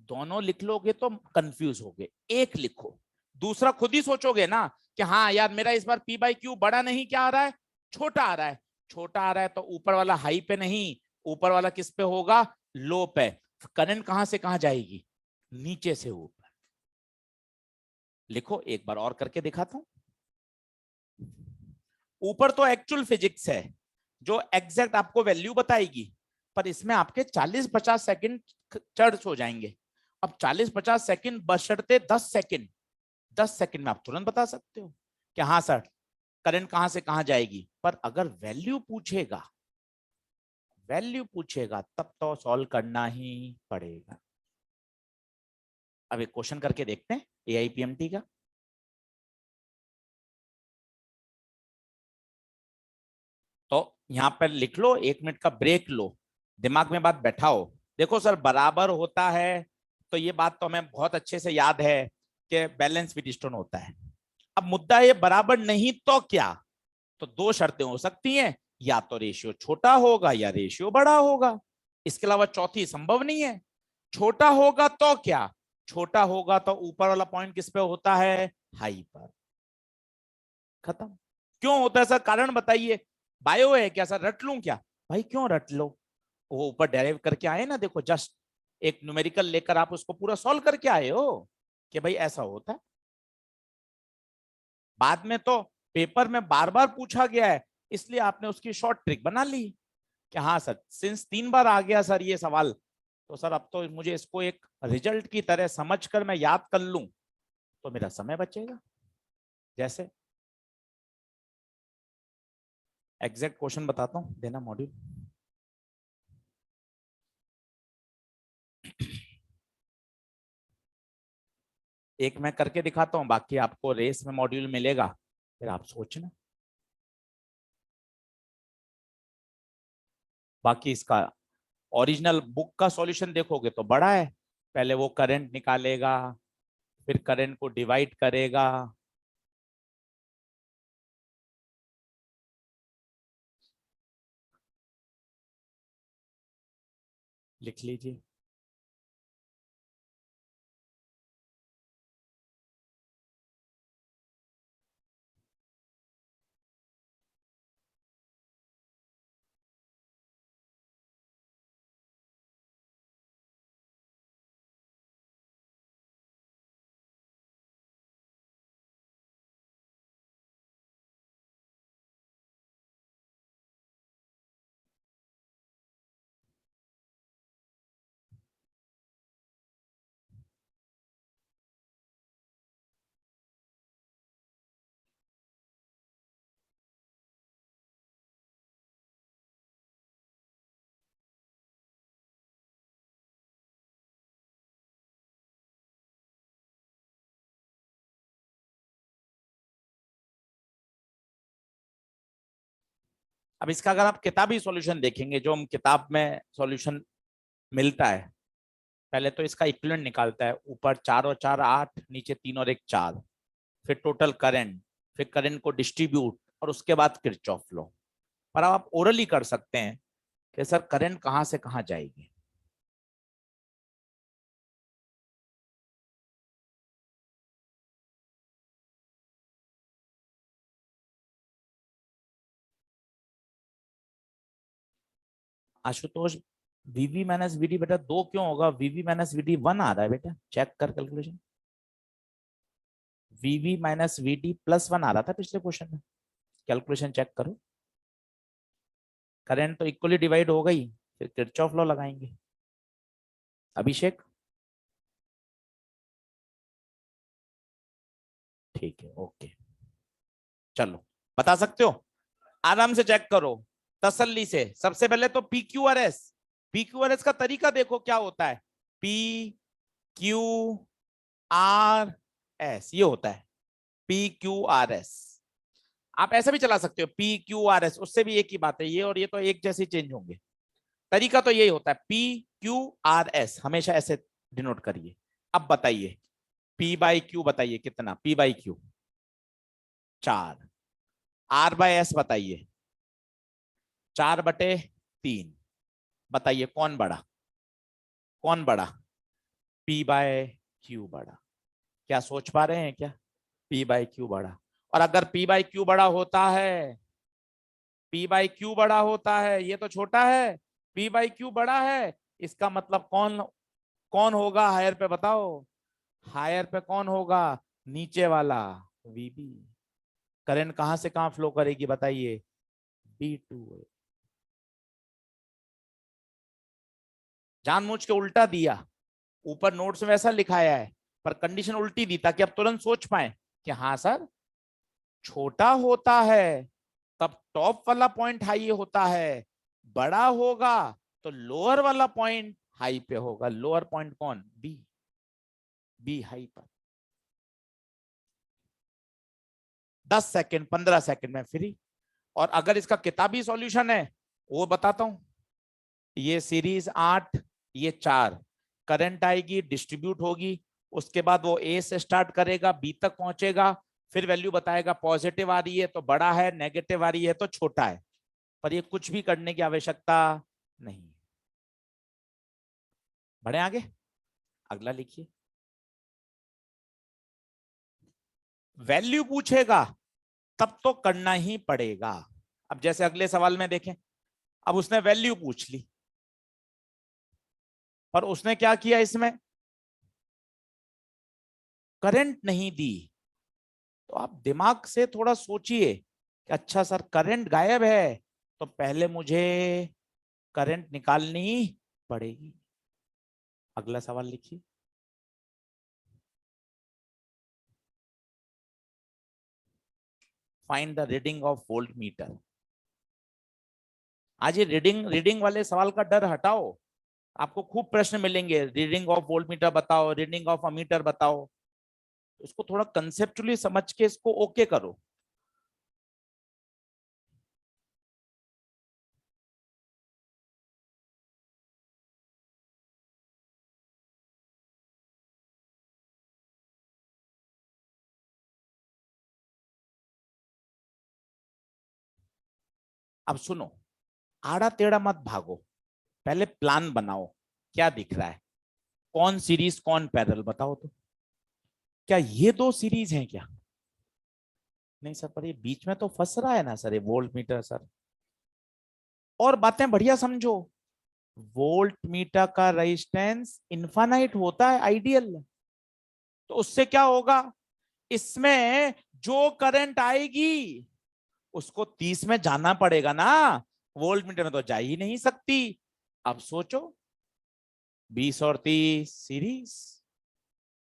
दोनों लिख लोगे तो कंफ्यूज होगे, एक लिखो। दूसरा खुद ही सोचोगे ना कि हाँ यार मेरा इस बार P बाई क्यू बड़ा नहीं, क्या आ रहा है? छोटा आ रहा है। छोटा आ रहा है तो ऊपर वाला हाई पे नहीं, ऊपर वाला किस पे होगा? लो पे। करंट कहां से कहां जाएगी? नीचे से ऊपर। लिखो एक बार और करके दिखाता हूं। ऊपर तो एक्चुअल फिजिक्स है जो एग्जैक्ट आपको वैल्यू बताएगी, पर इसमें आपके 40-50 सेकंड चर्च हो जाएंगे। अब 40-50 सेकंड बशर्ते 10 सेकंड, 10 सेकंड में आप तुरंत बता सकते हो कि हाँ सर करंट कहां से कहां जाएगी। पर अगर वैल्यू पूछेगा, वैल्यू पूछेगा तब तो सॉल्व करना ही पड़ेगा। अब एक क्वेश्चन करके देखते हैं एआईपीएमटी का। तो यहां पर लिख लो, 1 मिनट का ब्रेक लो, दिमाग में बात बैठाओ। देखो सर बराबर होता है तो ये बात तो हमें बहुत अच्छे से याद है कि बैलेंस व्हीटस्टोन होता है। अब मुद्दा ये बराबर नहीं तो क्या? तो दो शर्तें हो सकती हैं, या तो रेशियो छोटा होगा या रेशियो बड़ा होगा, इसके अलावा चौथी संभव नहीं है। छोटा होगा तो क्या? छोटा होगा तो ऊपर वाला पॉइंट किस पे होता है? हाई पर। खत्म। क्यों होता है सर? कारण बताइए। बायो है क्या सर? रट लूं क्या? भाई क्यों रट लो, वो ऊपर डेराइव करके आए ना, देखो जस्ट एक न्यूमेरिकल लेकर आप उसको पूरा सॉल्व करके आए हो कि भाई ऐसा होता है। बाद में तो पेपर में बार बार पूछा गया है, इसलिए आपने उसकी शॉर्ट ट्रिक बना ली कि हाँ सर सिंस 3 बार आ गया सर ये सवाल, तो सर अब तो मुझे इसको एक रिजल्ट की तरह समझकर मैं याद कर लूं तो मेरा समय बचेगा। जैसे एग्जैक्ट क्वेश्चन बताता हूं, देना मॉड्यूल। एक मैं करके दिखाता हूं, बाकी आपको रेस में मॉड्यूल मिलेगा, फिर आप सोचना। बाकी इसका ओरिजिनल बुक का सॉल्यूशन देखोगे तो बड़ा है। पहले वो करंट निकालेगा, फिर करंट को डिवाइड करेगा। लिख लीजिए। अब इसका अगर आप किताबी सॉल्यूशन देखेंगे, जो हम किताब में सॉल्यूशन मिलता है, पहले तो इसका इक्विवेलेंट निकालता है, ऊपर 4 और 4 8, नीचे 3 और 1 4, फिर टोटल करंट, फिर करंट को डिस्ट्रीब्यूट, और उसके बाद किरचॉफ लॉ। पर आप ओरली कर सकते हैं कि सर करंट कहां से कहां जाएगी। आशुतोष, वीवी माइनस वीडी बेटा 2 क्यों होगा? वीवी माइनस वीडी 1 आ रहा है बेटा, चेक कर कैलकुलेशन। वीवी माइनस वीडी प्लस 1 आ रहा था पिछले क्वेश्चन में, कैलकुलेशन चेक करो। करंट तो इक्वली डिवाइड हो गई, फिर किरचॉफ लॉ लगाएंगे। अभिषेक? ठीक है, ओके। चलो, बता सकते हो? आराम से चेक करो, तसल्ली से। सबसे पहले तो PQRS, PQRS का तरीका देखो क्या होता है। PQRS ये होता है, PQRS। आप ऐसा भी चला सकते हो PQRS, उससे भी एक ही बात है, ये और ये तो एक जैसे चेंज होंगे। तरीका तो यही होता है, PQRS हमेशा ऐसे डिनोट करिए। अब बताइए P/Q बताइए कितना, P/Q 4, R/S बताइए 4/3। बताइए कौन बड़ा, कौन बड़ा? P/Q बड़ा। क्या सोच पा रहे हैं क्या? P/Q बड़ा। और अगर P/Q बड़ा होता है, P/Q बड़ा होता है, ये तो छोटा है, P/Q बड़ा है, इसका मतलब कौन कौन होगा हायर पे? बताओ, हायर पे कौन होगा? नीचे वाला, VB। करंट कहां से कहां फ्लो करेगी बताइए? B2। जानबूझ के उल्टा दिया, ऊपर नोट्स में वैसा लिखाया है, पर कंडीशन उल्टी दी ताकि अब तुरंत सोच पाए कि हाँ सर, छोटा होता है तब टॉप वाला पॉइंट हाई होता है, बड़ा होगा तो लोअर वाला पॉइंट हाई पे होगा। लोअर पॉइंट कौन? बी हाई पर। 10 सेकंड 15 सेकंड में फ्री। और अगर इसका किताबी सॉल्यूशन है वो बताता हूं। ये सीरीज 8, ये 4, करंट आएगी, डिस्ट्रीब्यूट होगी, उसके बाद वो ए से स्टार्ट करेगा, बी तक पहुंचेगा, फिर वैल्यू बताएगा, पॉजिटिव आ रही है तो बड़ा है, नेगेटिव आ रही है तो छोटा है। पर ये कुछ भी करने की आवश्यकता नहीं। बढ़े आगे, अगला लिखिए। वैल्यू पूछेगा तब तो करना ही पड़ेगा। अब जैसे अगले सवाल में देखें, अब उसने वैल्यू पूछ ली, पर उसने क्या किया, इसमें करंट नहीं दी। तो आप दिमाग से थोड़ा सोचिए कि अच्छा सर करंट गायब है, तो पहले मुझे करंट निकालनी पड़ेगी। अगला सवाल लिखिए। Find the reading of volt meter. आज ये रीडिंग रीडिंग वाले सवाल का डर हटाओ। आपको खूब प्रश्न मिलेंगे, रीडिंग ऑफ वोल्ट मीटर बताओ, रीडिंग ऑफ अमीटर बताओ। इसको थोड़ा कंसेप्चुअली समझ के इसको ओके करो। अब सुनो, आड़ा टेढ़ा मत भागो, पहले प्लान बनाओ। क्या दिख रहा है? कौन सीरीज कौन पैरेलल बताओ तो। क्या ये दो सीरीज हैं क्या? नहीं सर, पर ये बीच में तो फंस रहा है ना सर, ये वोल्ट मीटर सर। और बातें बढ़िया समझो, वोल्ट मीटर का रेजिस्टेंस इनफाइनाइट होता है आइडियल। तो उससे क्या होगा, इसमें जो करंट आएगी उसको 30 में जाना पड़ेगा ना, वोल्ट मीटर में तो जा ही नहीं सकती। अब सोचो, 20 और 30 सीरीज,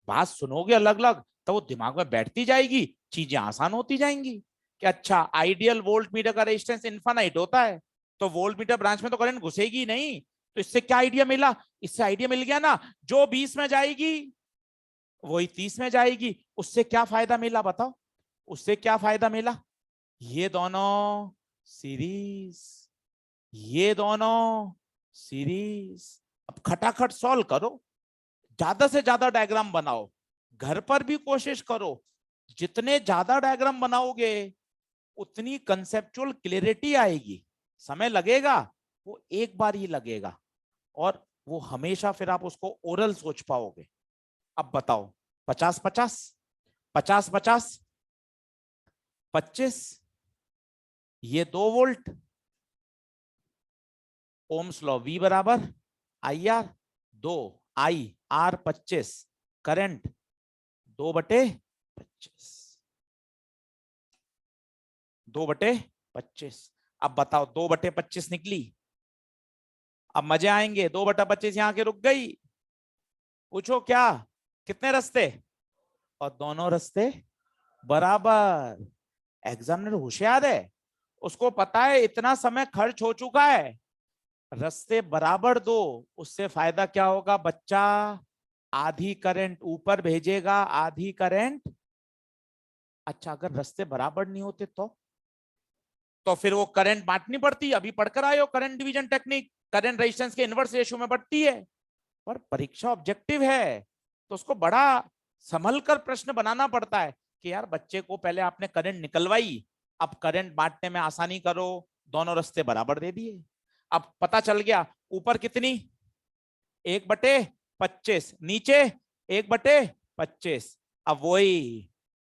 बात सुनोगे अलग अलग तो वो दिमाग में बैठती जाएगी, चीजें आसान होती जाएंगी कि अच्छा आइडियल वोल्ट मीटर का रेजिस्टेंस इनफाइनाइट होता है, तो वोल्ट मीटर ब्रांच में तो करंट घुसेगी नहीं। तो इससे क्या आइडिया मिला? इससे आइडिया मिल गया ना, जो 20 में जाएगी वही 30 में जाएगी। उससे क्या फायदा मिला बताओ? उससे क्या फायदा मिला? ये दोनों सीरीज, ये दोनों सीरीज। अब खटाखट सॉल्व करो, ज्यादा से ज्यादा डायग्राम बनाओ, घर पर भी कोशिश करो। जितने ज्यादा डायग्राम बनाओगे उतनी कंसेप्चुअल क्लियरिटी आएगी। समय लगेगा, वो एक बार ही लगेगा, और वो हमेशा फिर आप उसको ओरल सोच पाओगे। अब बताओ, 50-50, 50-50, 25, ये 2 वोल्ट, ओम्स लॉ V बराबर IR 2, IR 25, करंट 2/25, 2/25। अब बताओ 2/25 निकली। अब मजे आएंगे, 2/25 यहां के रुक गई, पूछो क्या, कितने रास्ते, और दोनों रास्ते बराबर। एग्जामिनर होशियार है, उसको पता है इतना समय खर्च हो चुका है, रास्ते बराबर दो, उससे फायदा क्या होगा बच्चा, आधी करंट ऊपर भेजेगा, आधी करंट। अच्छा अगर रास्ते बराबर नहीं होते तो फिर वो करंट बांटनी पड़ती, अभी पढ़कर आए हो current division technique, current resistance के इनवर्स रेशियो में बढ़ती है। पर परीक्षा ऑब्जेक्टिव है तो उसको बड़ा संभल कर प्रश्न बनाना पड़ता है कि यार बच्चे को पहले आपने करंट निकलवाई, अब करंट बांटने में आसानी करो, दोनों रास्ते बराबर दे दिए। अब पता चल गया ऊपर कितनी, 1/25, नीचे 1/25। अब वही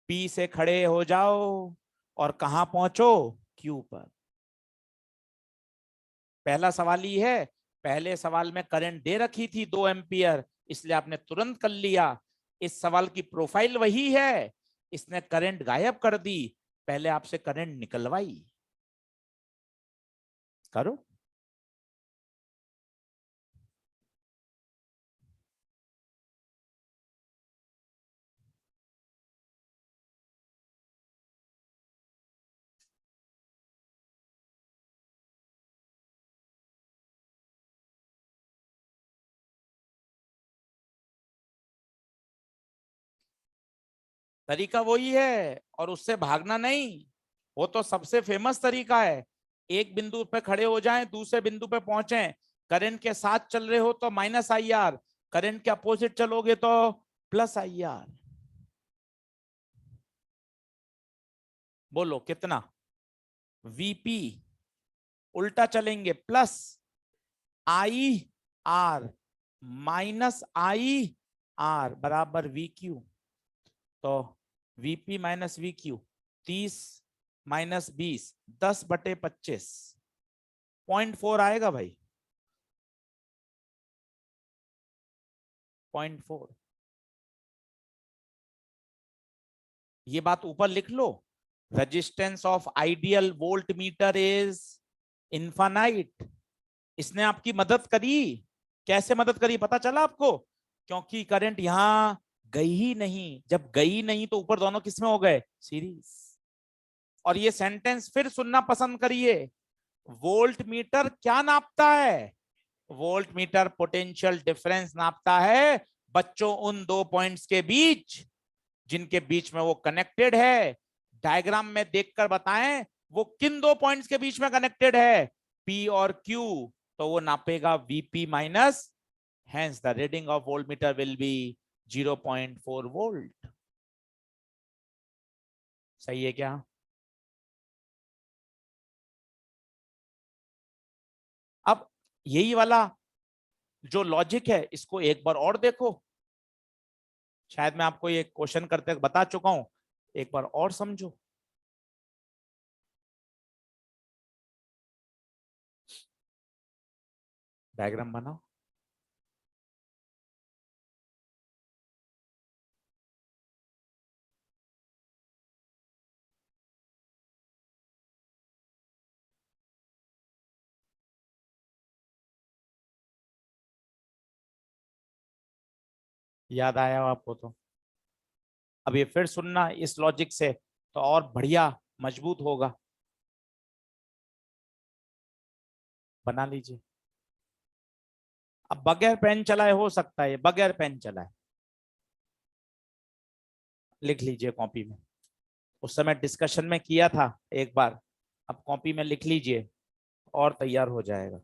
पी से खड़े हो जाओ और कहां पहुंचो, क्यू पर। पहला सवाल ही है, पहले सवाल में करंट दे रखी थी 2 एम्पियर, इसलिए आपने तुरंत कर लिया। इस सवाल की प्रोफाइल वही है, इसने करंट गायब कर दी, पहले आपसे करंट निकलवाई। करो। तरीका वही है और उससे भागना नहीं, वो तो सबसे फेमस तरीका है। एक बिंदु पे खड़े हो जाएं, दूसरे बिंदु पे पहुंचे, करंट के साथ चल रहे हो तो -IR, करंट के अपोजिट चलोगे तो +IR। बोलो कितना, VP उल्टा चलेंगे, +IR -IR बराबर VQ। तो VP - VQ 30 - 20, 10/25, 0.4 आएगा भाई, 0.4। ये बात ऊपर लिख लो, resistance of ideal voltmeter is infinite. इसने आपकी मदद करी, कैसे मदद करी पता चला आपको, क्योंकि करंट यहां गई ही नहीं, जब गई नहीं तो ऊपर दोनों किसमें हो गए, सीरीज। और ये सेंटेंस फिर सुनना पसंद करिए, वोल्ट मीटर क्या नापता है, वोल्ट मीटर पोटेंशियल डिफरेंस नापता है बच्चों उन दो पॉइंट्स के बीच जिनके बीच में वो कनेक्टेड है। डायग्राम में देखकर बताएं वो किन दो पॉइंट्स के बीच में कनेक्टेड है, पी और क्यू। तो वो नापेगा VP minus, hence the reading of voltmeter will be 0.4 volt. सही है क्या। अब यही वाला जो लॉजिक है इसको एक बार और देखो, शायद मैं आपको ये क्वेश्चन करते बता चुका हूं, एक बार और समझो। डायग्राम बनाओ। याद आया हो आपको तो अब ये फिर सुनना इस लॉजिक से तो और बढ़िया मजबूत होगा। बना लीजिए। अब बगैर पेन चलाए हो सकता है, बगैर पेन चलाए लिख लीजिए कॉपी में, उस समय डिस्कशन में किया था एक बार, अब कॉपी में लिख लीजिए और तैयार हो जाएगा।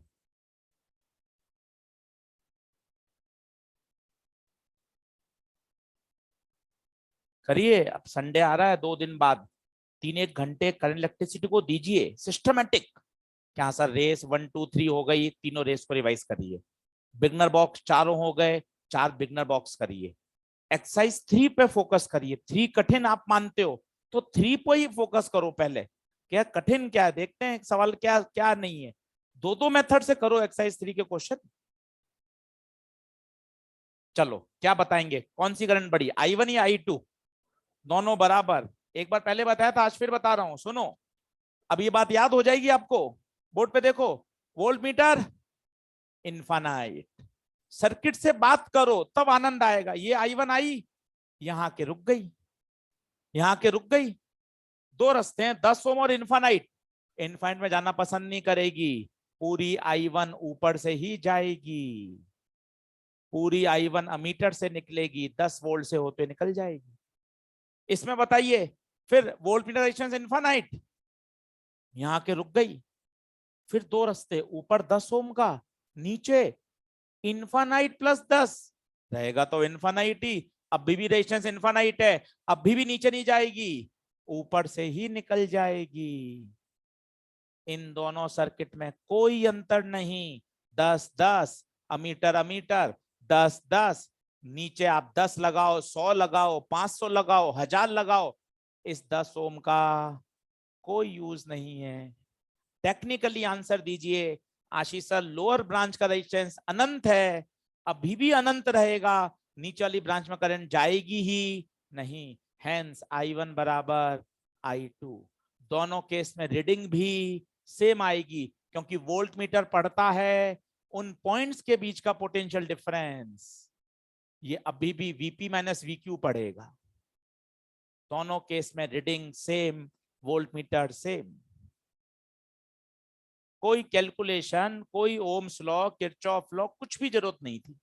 करिए, अब संडे आ रहा है 2 दिन बाद, 3-1 घंटे करंट इलेक्ट्रिसिटी को दीजिए सिस्टमेटिक। क्या सर रेस 1 2 3 हो गई, तीनों रेस को रिवाइज करिए। बिगनर बॉक्स चारों हो गए, 4 बिगनर बॉक्स करिए। एक्सरसाइज 3 पे फोकस करिए, 3 कठिन आप मानते हो तो 3 पे ही फोकस करो पहले, क्या कठिन क्या है देखते हैं, सवाल क्या क्या नहीं है। दो मेथड से करो एक्सरसाइज 3 के क्वेश्चन। चलो क्या बताएंगे, कौन सी करंट बढ़ी, I1 या I2, दोनों बराबर। एक बार पहले बताया था, आज फिर बता रहा हूं, सुनो। अब ये बात याद हो जाएगी आपको, बोर्ड पे देखो, वोल्ट मीटर इनफाइनाइट, सर्किट से बात करो तब आनंद आएगा। ये I1 आई, यहां के रुक गई, यहां के रुक गई। दो रास्ते हैं, 10 ओम और इन्फानाइट। इनफाइनाइट में जाना पसंद नहीं करेगी, पूरी I1 ऊपर से ही जाएगी, पूरी I1 अमीटर से निकलेगी, 10 वोल्ट से होते निकल जाएगी। इसमें बताइए, फिर वोल्ट मीटर रेजिस्टेंस इन्फानाइट, यहां के रुक गई। फिर दो रास्ते, ऊपर 10 ओम का, नीचे इन्फानाइट प्लस 10 रहेगा तो इन्फानाइट ही, अभी भी रेजिस्टेंस इन्फानाइट है, अभी भी नीचे नहीं जाएगी, ऊपर से ही निकल जाएगी। इन दोनों सर्किट में कोई अंतर नहीं, 10 10 अमीटर अमीटर, 10 10, नीचे आप 10 लगाओ, 100 लगाओ, 500 लगाओ, 1000 लगाओ, इस 10 ओम का कोई यूज नहीं है। टेक्निकली आंसर दीजिए आशीष सर, लोअर ब्रांच का रेजिस्टेंस अनंत है, अभी भी अनंत रहेगा, नीचे वाली ब्रांच में करंट जाएगी ही नहीं, हेंस I1 बराबर I2। दोनों केस में रीडिंग भी सेम आएगी, क्योंकि वोल्ट मीटर पढ़ता है उन पॉइंट्स के बीच का पोटेंशियल डिफरेंस, ये अभी भी Vp माइनस VQ पढ़ेगा। दोनों केस में reading same, volt meter same, कोई कैलकुलेशन, कोई ओम्स लॉ, किरचॉफ लॉ, कुछ भी जरूरत नहीं थी।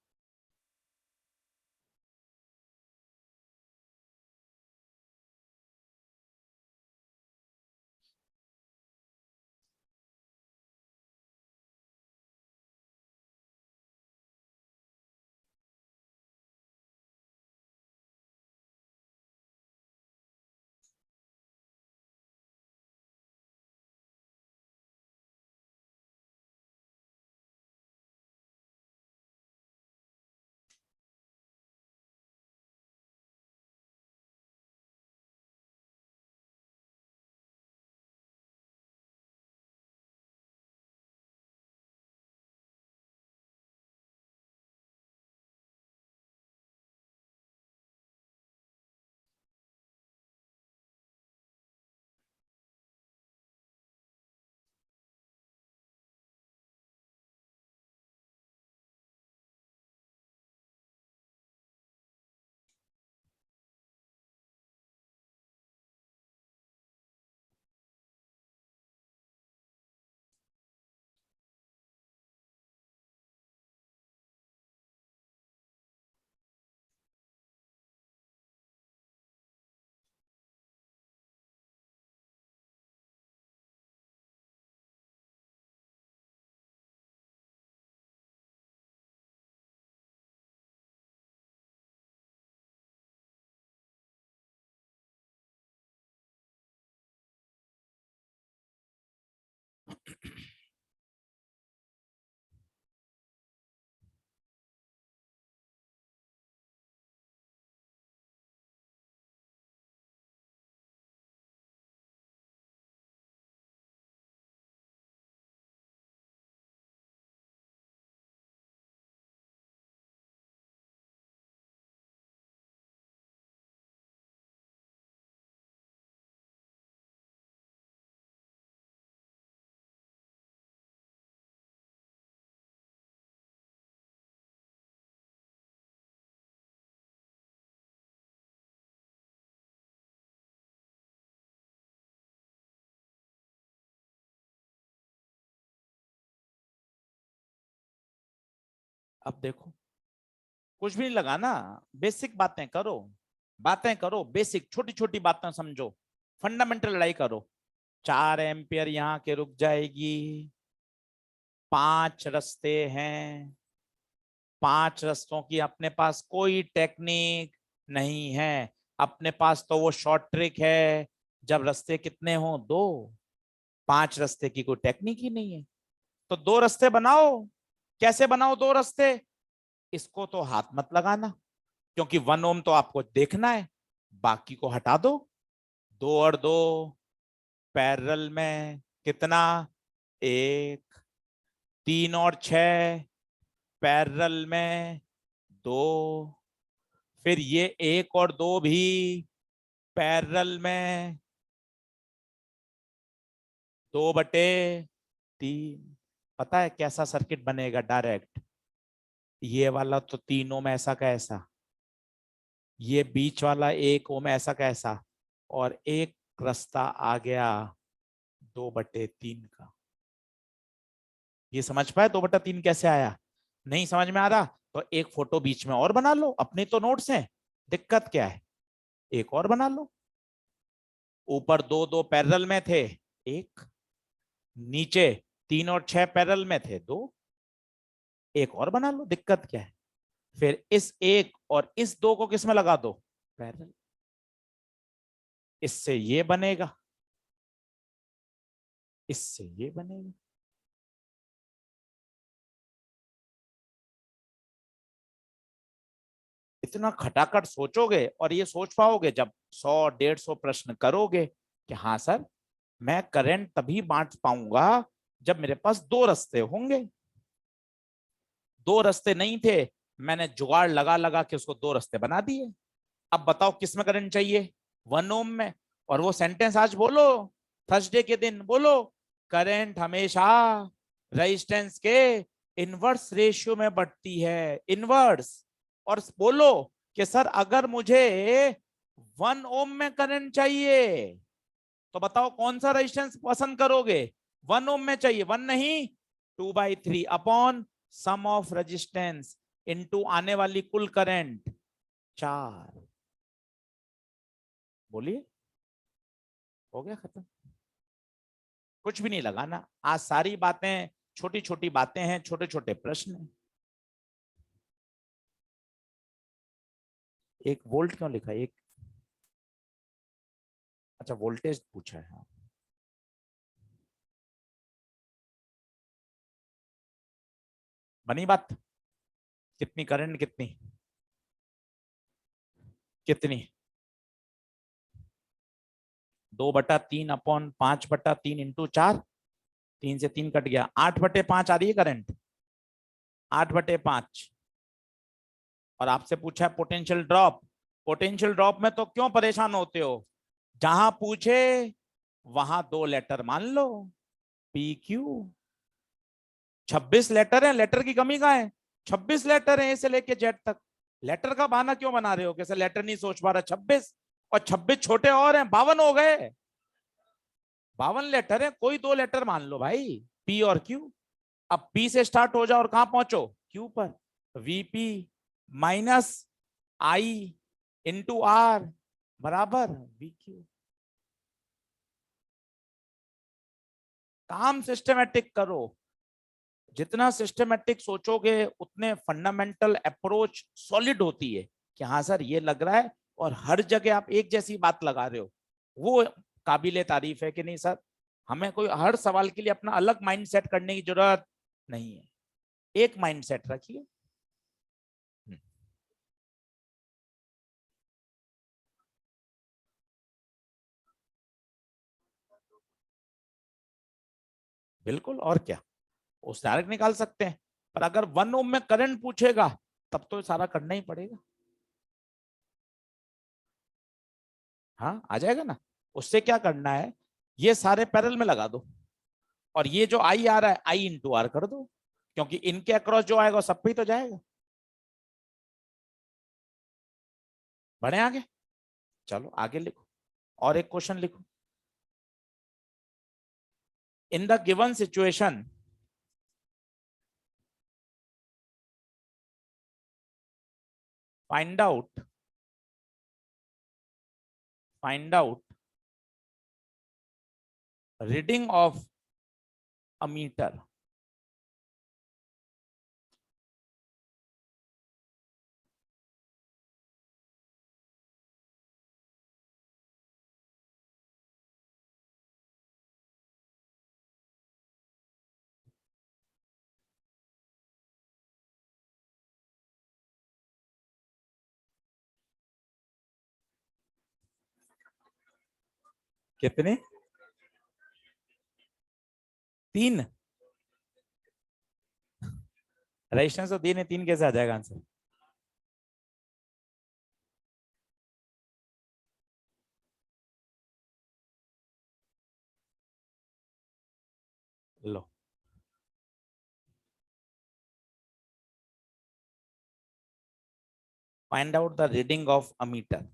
अब देखो, कुछ भी नहीं लगाना, बेसिक बातें करो, बातें करो, बेसिक छोटी छोटी बातें समझो, फंडामेंटल लड़ाई करो। 4 एम्पियर यहाँ के रुक जाएगी, 5 रास्ते हैं, 5 रास्तों की अपने पास कोई टेक्निक नहीं है, अपने पास तो वो शॉर्ट ट्रिक है, जब रास्ते कितने हो, 2, 5 रास्ते की कोई टेक्निक ही नहीं है, तो 2 रास्ते बनाओ। कैसे बनाओ 2 रास्ते, इसको तो हाथ मत लगाना, क्योंकि 1 ओम तो आपको देखना है, बाकी को हटा दो। 2 और 2 पैरेलल में कितना, 1, 3 और 6 पैरेलल में 2, फिर ये 1 और 2 भी पैरेलल में 2/3। पता है कैसा सर्किट बनेगा डायरेक्ट, ये वाला तो 3 ओम ऐसा का ऐसा, ये बीच वाला 1 ओम ऐसा का ऐसा, और एक रास्ता आ गया 2/3 का। ये समझ पाए 2/3 कैसे आया? नहीं समझ में आ रहा तो एक फोटो बीच में और बना लो, अपनी तो नोट्स हैं, दिक्कत क्या है, एक और बना लो। ऊपर दो दो पैरेलल में थे, एक, नीचे 3 और 6 पैरेलल में थे, 2, एक और बना लो, दिक्कत क्या है? फिर इस एक और इस 2 को किस में लगा दो, पैरेलल, इससे ये बनेगा, इससे ये बनेगा। इतना खटाखट सोचोगे और ये सोच पाओगे जब 100-150 प्रश्न करोगे कि हाँ सर, मैं करंट तभी बांट पाऊंगा जब मेरे पास 2 रास्ते होंगे। 2 रास्ते नहीं थे, मैंने जुगाड़ लगा लगा के उसको 2 रास्ते बना दिए। अब बताओ किस में करंट चाहिए, 1 ओम में। और वो सेंटेंस आज बोलो, थर्सडे के दिन बोलो, करंट हमेशा रेजिस्टेंस के इनवर्स रेशियो में बढ़ती है, इनवर्स। और बोलो कि सर अगर मुझे 1 ओम में करंट चाहिए तो बताओ कौन सा रेजिस्टेंस पसंद करोगे, 1 ओम में चाहिए, 1 नहीं, 2/3 upon sum of resistance into आने वाली कुल करंट 4। बोलिए, हो गया खत्म। कुछ भी नहीं लगाना, आज सारी बातें छोटी छोटी बातें हैं, छोटे छोटे प्रश्न हैं। एक वोल्ट क्यों लिखा, एक, अच्छा वोल्टेज पूछा है, हाँ। बनी बात, कितनी करंट, कितनी कितनी, 2/3 अपॉन 5/3 इंटू 4, 3 से 3 कट गया, 8/5 आ रही है करंट, 8/5। और आपसे पूछा है पोटेंशियल ड्रॉप, पोटेंशियल ड्रॉप में तो क्यों परेशान होते हो, जहां पूछे वहां 2 लेटर मान लो, पी क्यू। 26 लेटर है, लेटर की कमी कहां है, 26 लेटर है ए से लेके जेड तक। लेटर का बहाना क्यों बना रहे हो, कैसे लेटर नहीं सोच पा रहा, 26 और 26 छोटे और हैं, 52 हो गए, 52 लेटर है, कोई 2 लेटर मान लो भाई, पी और क्यू। अब पी से स्टार्ट हो जाओ और कहां पहुंचो, क्यू पर, VP minus I into R बराबर वी क्यू। काम सिस्टमेटिक करो, जितना सिस्टमेटिक सोचोगे उतने फंडामेंटल अप्रोच सॉलिड होती है कि हाँ सर ये लग रहा है, और हर जगह आप एक जैसी बात लगा रहे हो, वो काबिले तारीफ है कि नहीं सर। हमें कोई हर सवाल के लिए अपना अलग माइंड सेट करने की जरूरत नहीं है, एक माइंड सेट रखिए। बिल्कुल, और क्या, उस डायरेक्ट निकाल सकते हैं, पर अगर 1 ओम में करंट पूछेगा तब तो सारा करना ही पड़ेगा। हाँ आ जाएगा ना, उससे क्या करना है, ये सारे पैरेलल में लगा दो, और ये जो आई आ रहा है आई इंटू आर कर दो, क्योंकि इनके अक्रॉस जो आएगा सब पे ही तो जाएगा। बढ़े आगे, चलो आगे लिखो, और एक क्वेश्चन लिखो। In the given situation find out, find out reading of a meter. कितने, 3, रेजिस्टेंस तो 3 है, 3 कैसे आ जाएगा आंसर, लो। Find out the reading of a meter.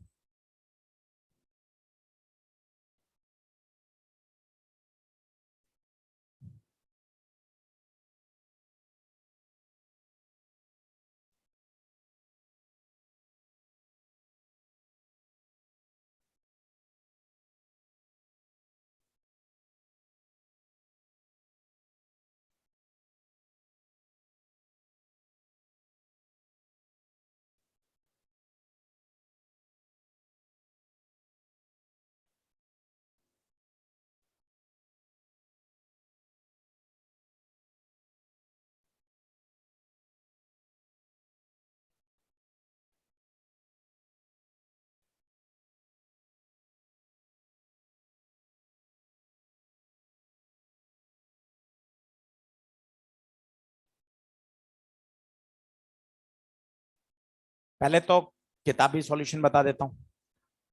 पहले तो किताबी सॉल्यूशन बता देता हूं।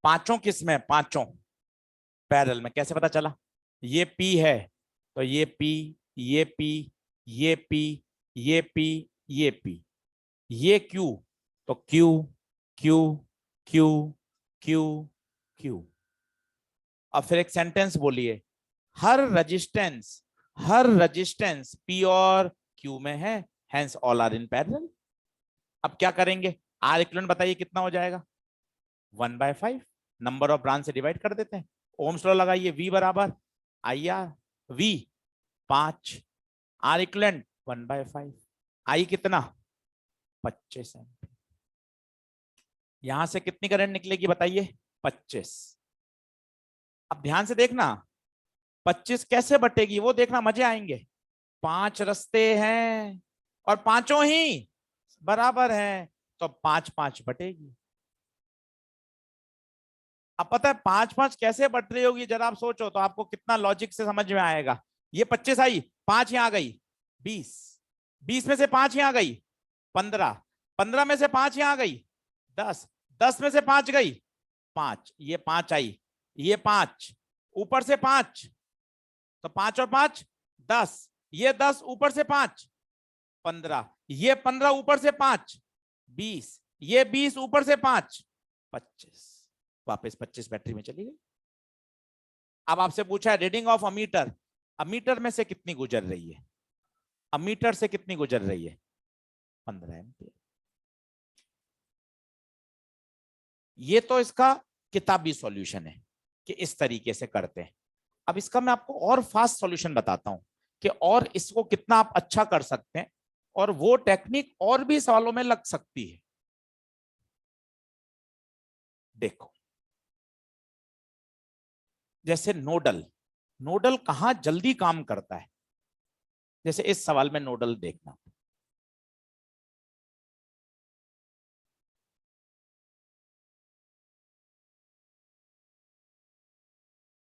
पांचों किस में? पांचों पैरेलल में। कैसे पता चला? ये P है तो ये P, ये P, ये P, ये P, ये P, ये Q तो Q, Q, Q, Q, Q। अब फिर एक सेंटेंस बोलिए, हर रजिस्टेंस P और Q में है, hence all are in parallel. अब क्या करेंगे? आर इक्विवेलेंट बताइए कितना हो जाएगा? 1/5। नंबर ऑफ ब्रांच से डिवाइड कर देते हैं। ओम्स लॉ लगाइए, V बराबर I R, V 5, R equivalent 1/5, I कितना? 25 एम्पीयर। यहां से कितनी करंट निकलेगी बताइए? 25। अब ध्यान से देखना, 25 कैसे बटेगी वो देखना, मजे आएंगे। 5 रास्ते हैं और पांचों ही बराबर हैं, तो 5-5 बटेगी। अब पता है 5-5 कैसे बट रही होगी, जरा आप सोचो तो आपको कितना लॉजिक से समझ में आएगा। ये 25 आई, 5 यहां गई, 20, 20 में से 5 यहां गई, 15, 15 में से 5 यहां गई, 10, 10 में से 5 गई, 5, ये 5 आई, ये 5, ऊपर से 5, तो 5 और 5 10, ये 10 ऊपर से 5 15, ये 15 ऊपर से 5 20, ये 20 ऊपर से 5 25, वापस 25 बैटरी में चली गई। अब आपसे पूछा है रीडिंग ऑफ अमीटर, अमीटर में से कितनी गुजर रही है? अमीटर से कितनी गुजर रही है? 15 एम्पीयर। ये तो इसका किताबी सॉल्यूशन है कि इस तरीके से करते हैं। अब इसका मैं आपको और फास्ट सॉल्यूशन बताता हूं कि और इसको कितना आप अच्छा कर सकते हैं, और वो टेक्निक और भी सवालों में लग सकती है। देखो, जैसे नोडल, नोडल कहां जल्दी काम करता है? जैसे इस सवाल में नोडल देखना,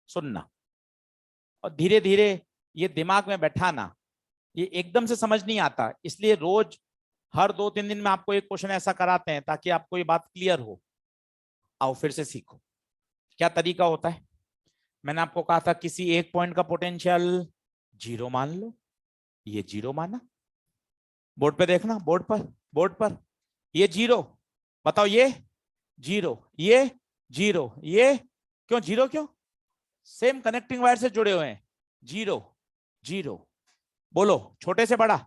सुनना और धीरे धीरे ये दिमाग में बैठाना। ये एकदम से समझ नहीं आता, इसलिए रोज हर 2-3 दिन में आपको एक क्वेश्चन ऐसा कराते हैं ताकि आपको ये बात क्लियर हो। आओ फिर से सीखो क्या तरीका होता है। मैंने आपको कहा था किसी एक पॉइंट का पोटेंशियल 0 मान लो, ये 0 माना। बोर्ड पे देखना, बोर्ड पर ये 0, बताओ ये 0, ये 0, ये क्यों 0? क्यों? सेम कनेक्टिंग वायर से जुड़े हुए हैं। 0 0, बोलो छोटे से बड़ा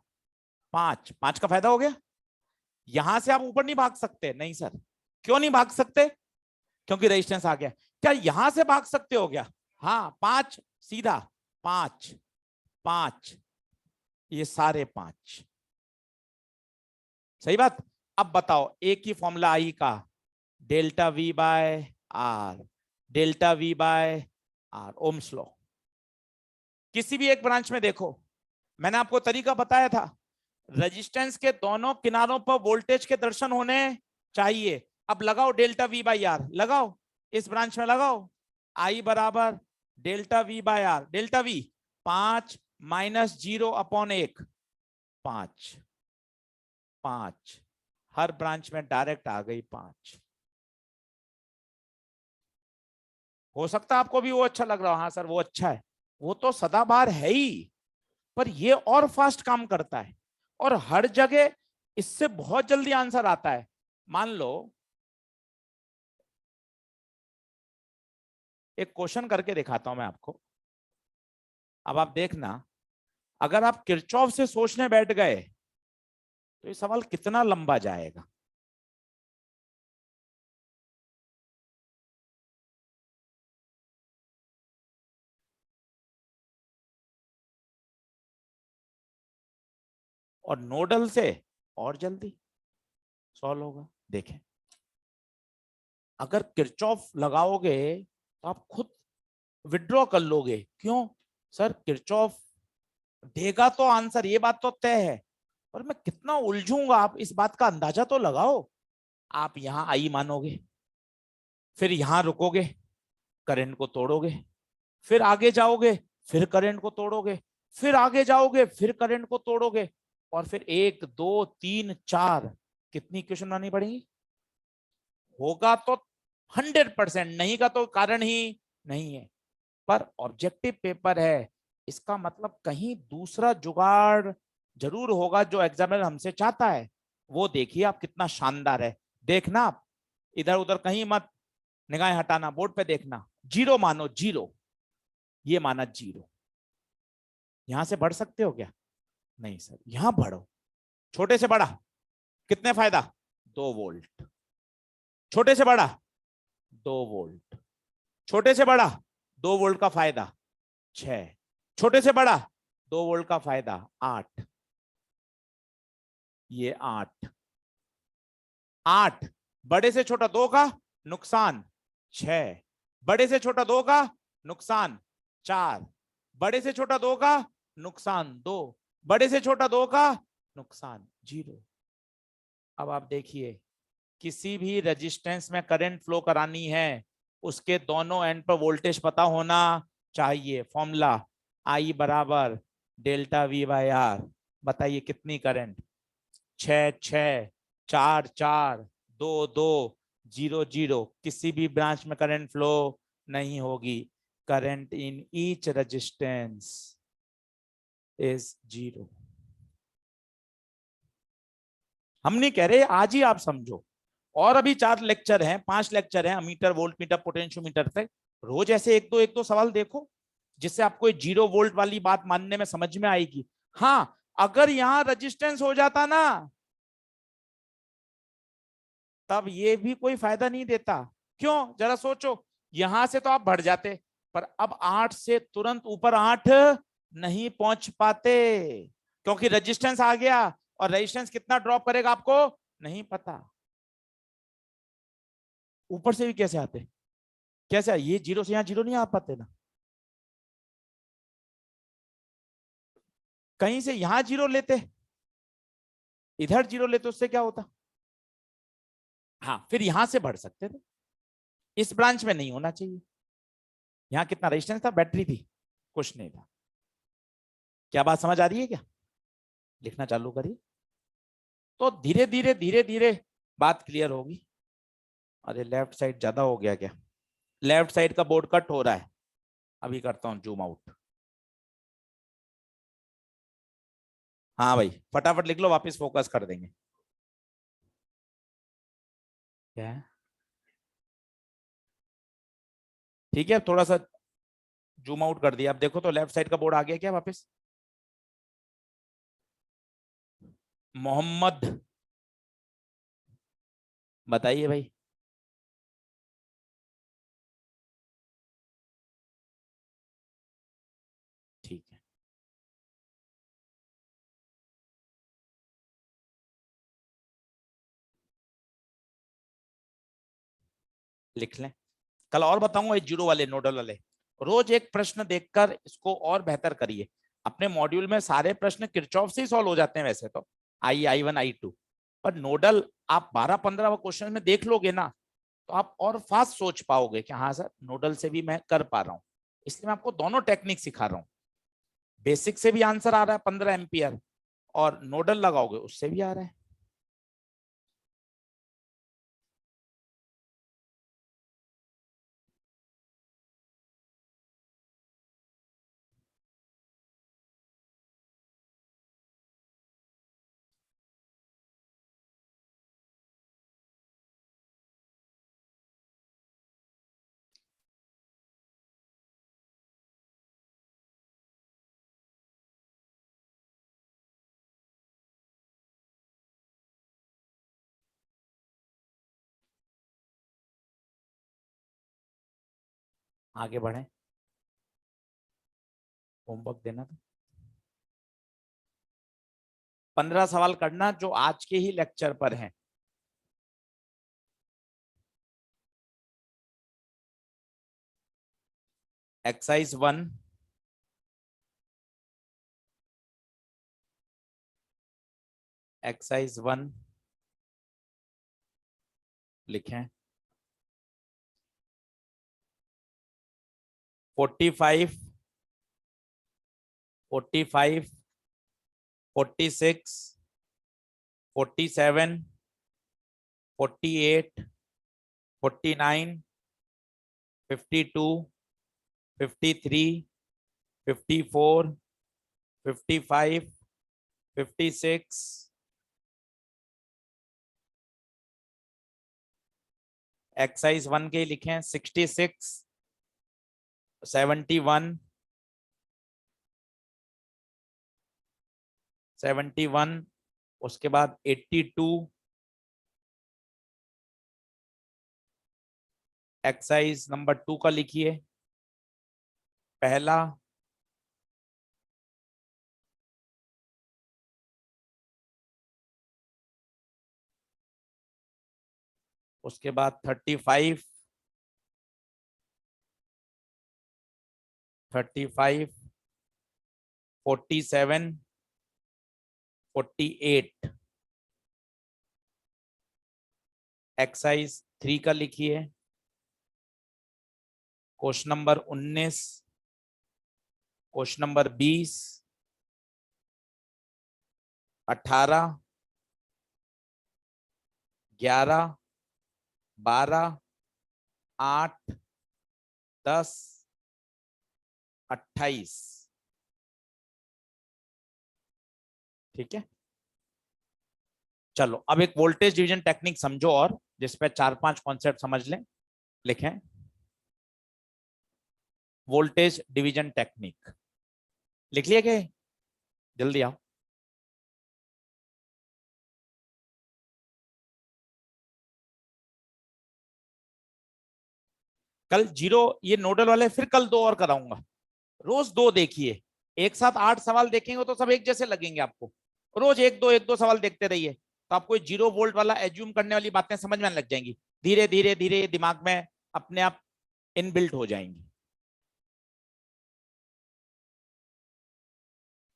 5, 5 का फायदा हो गया। यहां से आप ऊपर नहीं भाग सकते? नहीं सर। क्यों नहीं भाग सकते? क्योंकि रेजिस्टेंस आ गया। क्या यहां से भाग सकते हो क्या? हाँ, 5 सीधा, 5 5, ये सारे 5। सही बात। अब बताओ एक ही फॉर्मूला आई का, delta V by R, delta V by R, ohm's law. किसी भी एक ब्रांच में देखो, मैंने आपको तरीका बताया था, रेजिस्टेंस के दोनों किनारों पर वोल्टेज के दर्शन होने चाहिए। अब लगाओ डेल्टा V बाई आर, लगाओ इस ब्रांच में लगाओ, I बराबर delta V by R. Delta V 5 minus 0/1, 5 5, हर ब्रांच में डायरेक्ट आ गई 5। हो सकता है आपको भी वो अच्छा लग रहा हो, हाँ सर वो अच्छा है, वो तो सदाबहार है ही, पर ये और फास्ट काम करता है और हर जगह इससे बहुत जल्दी आंसर आता है। मान लो एक क्वेश्चन करके दिखाता हूं मैं आपको। अब आप देखना, अगर आप किरचॉफ से सोचने बैठ गए तो ये सवाल कितना लंबा जाएगा। और नोडल से और जल्दी सॉल्व होगा। देखें, अगर किरचॉफ लगाओगे तो आप खुद विड्रॉ कर लोगे। क्यों सर? किरचॉफ देगा तो आंसर, ये बात तो तय है, पर मैं कितना उलझूंगा आप इस बात का अंदाजा तो लगाओ। आप यहां आई मानोगे, फिर यहां रुकोगे, करंट को तोड़ोगे, फिर आगे जाओगे, फिर करंट को तोड़ोगे, फिर आगे जाओगे, फिर करंट को तोड़ोगे, और फिर 1 2 3 4 कितनी इक्वेशन बनानी पड़ेगी? होगा तो 100%, नहीं का तो कारण ही नहीं है। पर ऑब्जेक्टिव पेपर है, इसका मतलब कहीं दूसरा जुगाड़ जरूर होगा जो एग्जामिनर हमसे चाहता है। वो देखिए आप कितना शानदार है। देखना आप इधर उधर कहीं मत निगाहें हटाना, बोर्ड पे देखना। जीरो मानो, जीरो, ये माना जीरो। यहां से बढ़ सकते हो क्या? नहीं सर, यहां बढ़ो। छोटे से बड़ा कितने फायदा? 2 वोल्ट। छोटे से बड़ा 2 वोल्ट। छोटे से बड़ा 2 वोल्ट का फायदा 6। छोटे से बड़ा 2 वोल्ट का फायदा 8। ये 8। 8 बड़े से छोटा 2 का नुकसान 6। बड़े से छोटा 2 का नुकसान 4। बड़े से छोटा 2 का नुकसान 2। बड़े से छोटा 2 का नुकसान 0। अब आप देखिए, किसी भी रेजिस्टेंस में करंट फ्लो करानी है, उसके दोनों एंड पर वोल्टेज पता होना चाहिए। फॉर्मूला आई बराबर डेल्टा वी बाई आर। बताइए कितनी करंट? 6 6 4 4 2 2 0 0। किसी भी ब्रांच में करंट फ्लो नहीं होगी। Current in each resistance is 0। हम नहीं कह रहे आज ही आप समझो, और अभी 4 लेक्चर हैं, 5 लेक्चर हैं, अमीटर, वोल्ट मीटर, पोटेंशियोमीटर तक। रोज ऐसे एक दो सवाल देखो, जिससे आपको 0 वोल्ट वाली बात मानने में समझ में आएगी। हाँ, अगर यहां रेजिस्टेंस हो जाता ना, तब ये भी कोई फायदा नहीं देता। क्यों? जरा सोचो, यहां से तो आप बढ़ जाते, पर अब 8 से तुरंत ऊपर 8 नहीं पहुंच पाते, क्योंकि रेजिस्टेंस आ गया, और रेजिस्टेंस कितना ड्रॉप करेगा आपको नहीं पता। ऊपर से भी कैसे आते? कैसे? ये 0 से यहां 0 नहीं आ पाते ना। कहीं से यहां 0 लेते, इधर 0 लेते, उससे क्या होता? हाँ, फिर यहां से बढ़ सकते थे। इस ब्रांच में नहीं होना चाहिए। यहां कितना रेजिस्टेंस था? बैटरी थी, कुछ नहीं था। क्या बात समझ आ रही है क्या? लिखना चालू करिए, तो धीरे धीरे धीरे धीरे बात क्लियर होगी। अरे लेफ्ट साइड ज्यादा हो गया क्या? लेफ्ट साइड का बोर्ड कट हो रहा है, अभी करता हूं जूम आउट। हाँ भाई, फटाफट लिख लो, वापस फोकस कर देंगे। क्या है? ठीक है, थोड़ा सा जूम आउट कर दिया। अब देखो तो लेफ्ट साइड का बोर्ड आ गया क्या वापस? मोहम्मद, बताइए भाई। ठीक है, लिख लें। कल और बताऊंगा ये जीरो वाले, नोडल वाले। रोज एक प्रश्न देखकर इसको और बेहतर करिए। अपने मॉड्यूल में सारे प्रश्न किरचॉफ से ही सॉल्व हो जाते हैं वैसे तो, आई 1 आई 2, पर नोडल आप 12 15 क्वेश्चन में देख लोगे ना, तो आप और फास्ट सोच पाओगे कि हाँ सर, नोडल से भी मैं कर पा रहा हूँ। इसलिए मैं आपको दोनों टेक्निक सिखा रहा हूँ। बेसिक से भी आंसर आ रहा है 15 एम्पियर, और नोडल लगाओगे उससे भी आ रहा है। आगे बढ़े, होमवर्क देना था। 15 सवाल करना जो आज के ही लेक्चर पर हैं। एक्सरसाइज 1, एक्सरसाइज 1 लिखें। 45, 45, 46, 47, 48, 49, 52, 53, 54, 55, 56, एक्सरसाइज 1 के लिखें। 66, 71, 71, उसके बाद 82, एक्सरसाइज नंबर 2 का लिखिए। पहला, उसके बाद 35, 35, 47, 48, एक्सरसाइज 3 का लिखिए। Question number 19, question number 20, 18, 11, 12, 8, 10, 28। ठीक है, चलो अब एक वोल्टेज डिवीजन टेक्निक समझो और जिसपे 4-5 कॉन्सेप्ट समझ लें। लिखें, वोल्टेज डिवीजन टेक्निक। लिख लिया क्या? जल्दी आओ। कल 0 ये नोडल वाले, फिर कल 2 और कराऊंगा। रोज 2 देखिए, एक साथ 8 सवाल देखेंगे तो सब एक जैसे लगेंगे आपको। रोज 1-2 सवाल देखते रहिए तो आपको 0 वोल्ट वाला एज्यूम करने वाली बातें समझ में आने लग जाएंगी। धीरे धीरे धीरे दिमाग में अपने आप इनबिल्ट हो जाएंगी।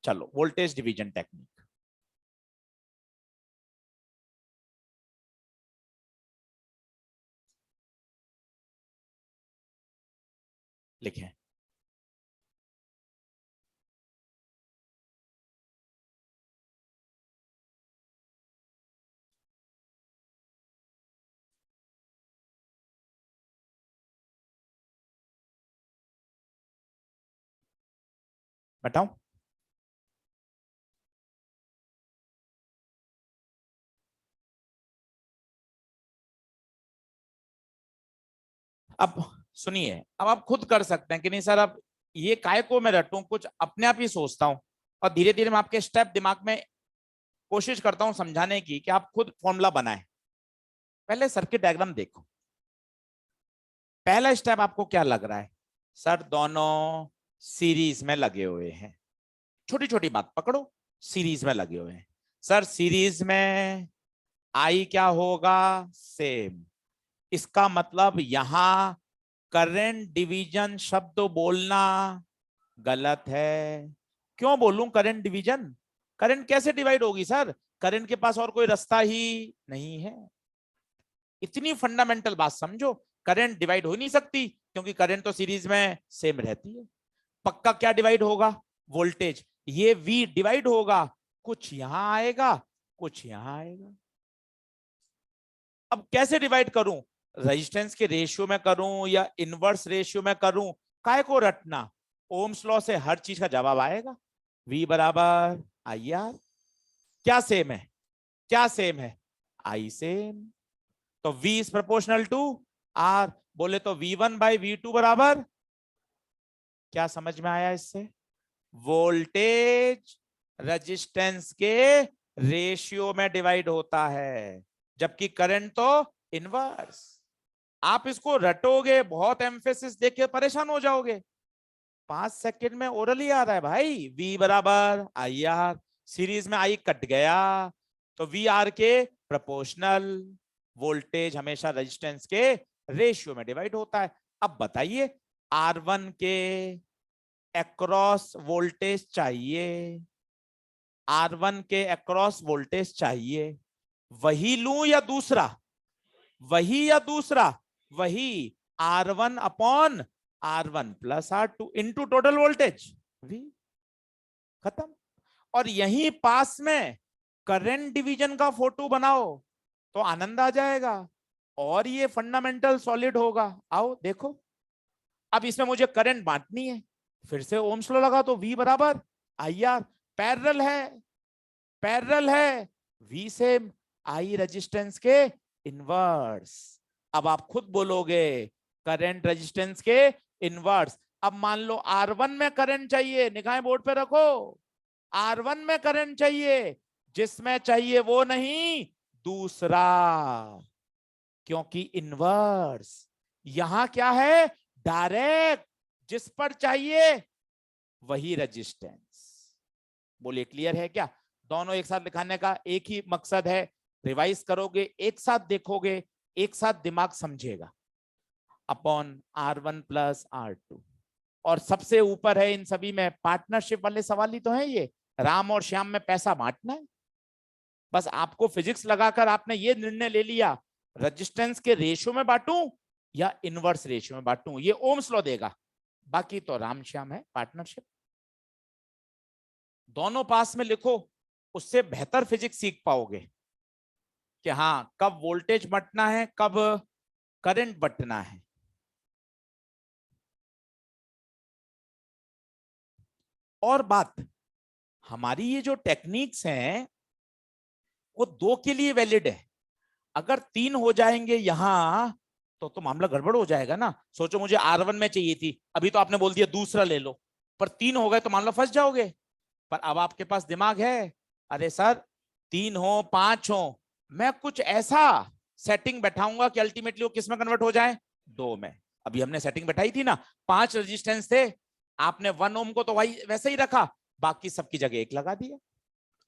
चलो, वोल्टेज डिवीजन टेक्निक। लिखें, बताओ। अब सुनिए, अब आप खुद कर सकते हैं कि नहीं सर, अब ये काय को मैं रटूं, कुछ अपने आप ही सोचता हूं और धीरे धीरे मैं आपके स्टेप दिमाग में कोशिश करता हूं समझाने की कि आप खुद फॉर्मूला बनाएं। पहले सर्किट डायग्राम देखो। पहला स्टेप आपको क्या लग रहा है? सर दोनों सीरीज में लगे हुए हैं। छोटी छोटी बात पकड़ो, सीरीज में लगे हुए हैं। सर सीरीज में आई क्या होगा? सेम। इसका मतलब यहां करंट डिवीजन शब्द बोलना गलत है। क्यों बोलूं करंट डिवीजन? करंट कैसे डिवाइड होगी सर? करंट के पास और कोई रास्ता ही नहीं है। इतनी फंडामेंटल बात समझो, करंट डिवाइड हो नहीं सकती क्योंकि करंट तो सीरीज में सेम रहती है। पक्का क्या डिवाइड होगा? वोल्टेज। ये V डिवाइड होगा, कुछ यहां आएगा, कुछ यहां आएगा। अब कैसे डिवाइड करूं? रेजिस्टेंस के रेशियो में करूं या इनवर्स रेशियो में करूं? काय को रटना, ओम्स लॉ से हर चीज का जवाब आएगा। V बराबर IR। क्या सेम है? क्या सेम है? I same. तो V is proportional to R। बोले तो V1/V2 बराबर, क्या समझ में आया इससे? वोल्टेज रेजिस्टेंस के रेशियो में डिवाइड होता है, जबकि करंट तो इनवर्स। आप इसको रटोगे, बहुत एम्फेसिस देके परेशान हो जाओगे। 5 सेकंड में ओरली आ रहा है भाई। V बराबर आई आर, सीरीज में आई कट गया तो वी आर के प्रोपोर्शनल। वोल्टेज हमेशा रेजिस्टेंस के रेशियो में डिवाइड होता है। अब बताइए, R1 के अक्रॉस वोल्टेज चाहिए, R1 के अक्रॉस वोल्टेज चाहिए, वही लूं या दूसरा? वही या दूसरा? वही। R1 upon R1 plus R2 into total voltage V, खत्म। और यहीं पास में करंट डिवीजन का फोटो बनाओ तो आनंद आ जाएगा और ये फंडामेंटल सॉलिड होगा। आओ देखो, अब इसमें मुझे करंट बांटनी है, फिर से ओम्स लॉ लगा तो V बराबर आई आर। पैरेलल है, पैरेलल है, V से I रेजिस्टेंस के इनवर्स। अब आप खुद बोलोगे करंट रेजिस्टेंस के इनवर्स। अब मान लो R1 में करंट चाहिए, निगाहें बोर्ड पे रखो। R1 में करंट चाहिए, जिसमें चाहिए वो नहीं, दूसरा, क्योंकि इनवर्स। यहां क्या है, डायरेक्ट, जिस पर चाहिए वही रेजिस्टेंस। बोलिए क्लियर है क्या? दोनों एक साथ दिखाने का एक ही मकसद है, रिवाइज करोगे, एक साथ देखोगे, एक साथ दिमाग समझेगा। Upon R1 plus R2। और सबसे ऊपर है इन सभी में पार्टनरशिप वाले सवाल ही तो है ये, राम और श्याम में पैसा बांटना है। बस आपको फिजिक्स लगाकर आपने ये निर्णय ले लिया, रेजिस्टेंस के रेशियो में बांटूं या इनवर्स रेशियो में बांटूं, ये ओम्स लॉ देगा। बाकी तो राम श्याम है, पार्टनरशिप। दोनों पास में लिखो, उससे बेहतर फिजिक्स सीख पाओगे कि हाँ कब वोल्टेज बंटना है, कब करंट बंटना है। और बात, हमारी ये जो टेक्निक्स हैं वो 2 के लिए वैलिड है। अगर 3 हो जाएंगे यहां तो मामला गड़बड़ हो जाएगा ना। सोचो मुझे R1 में चाहिए थी, अभी तो आपने बोल दिया दूसरा ले लो, पर 3 हो गए तो मान लो फंस जाओगे। पर अब आपके पास दिमाग है, अरे सर 3 हो 5 हो, मैं कुछ ऐसा सेटिंग बैठाऊंगा कि अल्टीमेटली वो किस में कन्वर्ट हो जाए, 2 में। अभी हमने सेटिंग बैठाई थी ना, 5 रेजिस्टेंस थे, आपने 1 ओम को तो वही वैसे ही रखा, बाकी सबकी जगह 1 लगा दिया।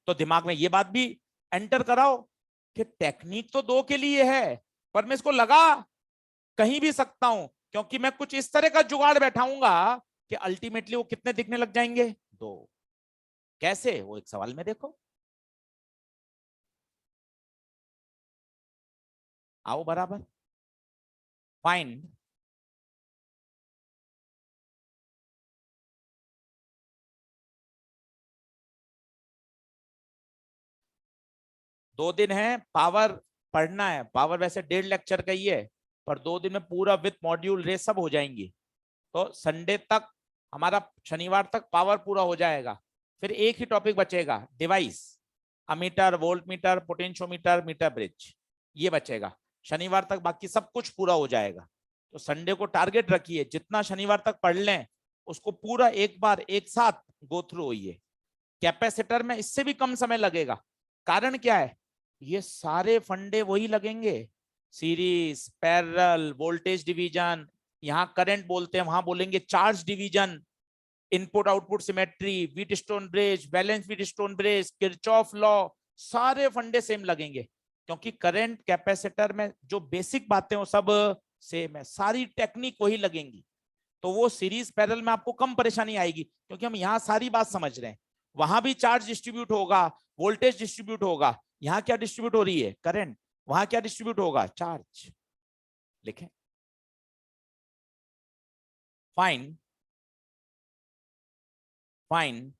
तो दिमाग में ये बात भी एंटर कराओ कि टेक्निक तो 2 के लिए है, पर मैं इसको लगा कहीं भी सकता हूं, क्योंकि मैं कुछ इस तरह का जुगाड़ बैठाऊंगा कि अल्टीमेटली वो कितने दिखने लग जाएंगे, 2। कैसे, वो एक सवाल में देखो। आओ बराबर, फाइंड दो दिन है, पावर पढ़ना है। पावर वैसे 1.5 लेक्चर का ही है, पर 2 दिन में पूरा विथ मॉड्यूल रे सब हो जाएंगी। तो संडे तक हमारा, शनिवार तक पावर पूरा हो जाएगा। फिर एक ही टॉपिक बचेगा, device, ammeter, volt meter, potentiometer, meter bridge, ये बचेगा। शनिवार तक बाकी सब कुछ पूरा हो जाएगा। तो संडे को टारगेट रखिए, जितना शनिवार तक पढ़ लें उसको पूरा एक बार एक साथ गो थ्रू होइए। कैपेसिटर में इससे भी कम समय लगेगा। कारण क्या है, ये सारे फंडे वही लगेंगे, सीरीज, पैरेलल, वोल्टेज डिवीजन, यहां करंट बोलते हैं वहां बोलेंगे charge division, input output symmetry, Wheatstone bridge, balance Wheatstone bridge, Kirchhoff law, सारे फंडे सेम लगेंगे। क्योंकि करंट कैपेसिटर में जो बेसिक बातें हो सब सेम है, सारी टेक्निक वही लगेंगी। तो वो सीरीज पैरेलल में आपको कम परेशानी आएगी, क्योंकि हम यहाँ सारी बात समझ रहे हैं। वहां भी चार्ज डिस्ट्रीब्यूट होगा, वोल्टेज डिस्ट्रीब्यूट होगा, यहाँ क्या डिस्ट्रीब्यूट हो रही है, करंट, वहां क्या डिस्ट्रीब्यूट होगा, चार्ज। लिखें, फाइन, फाइन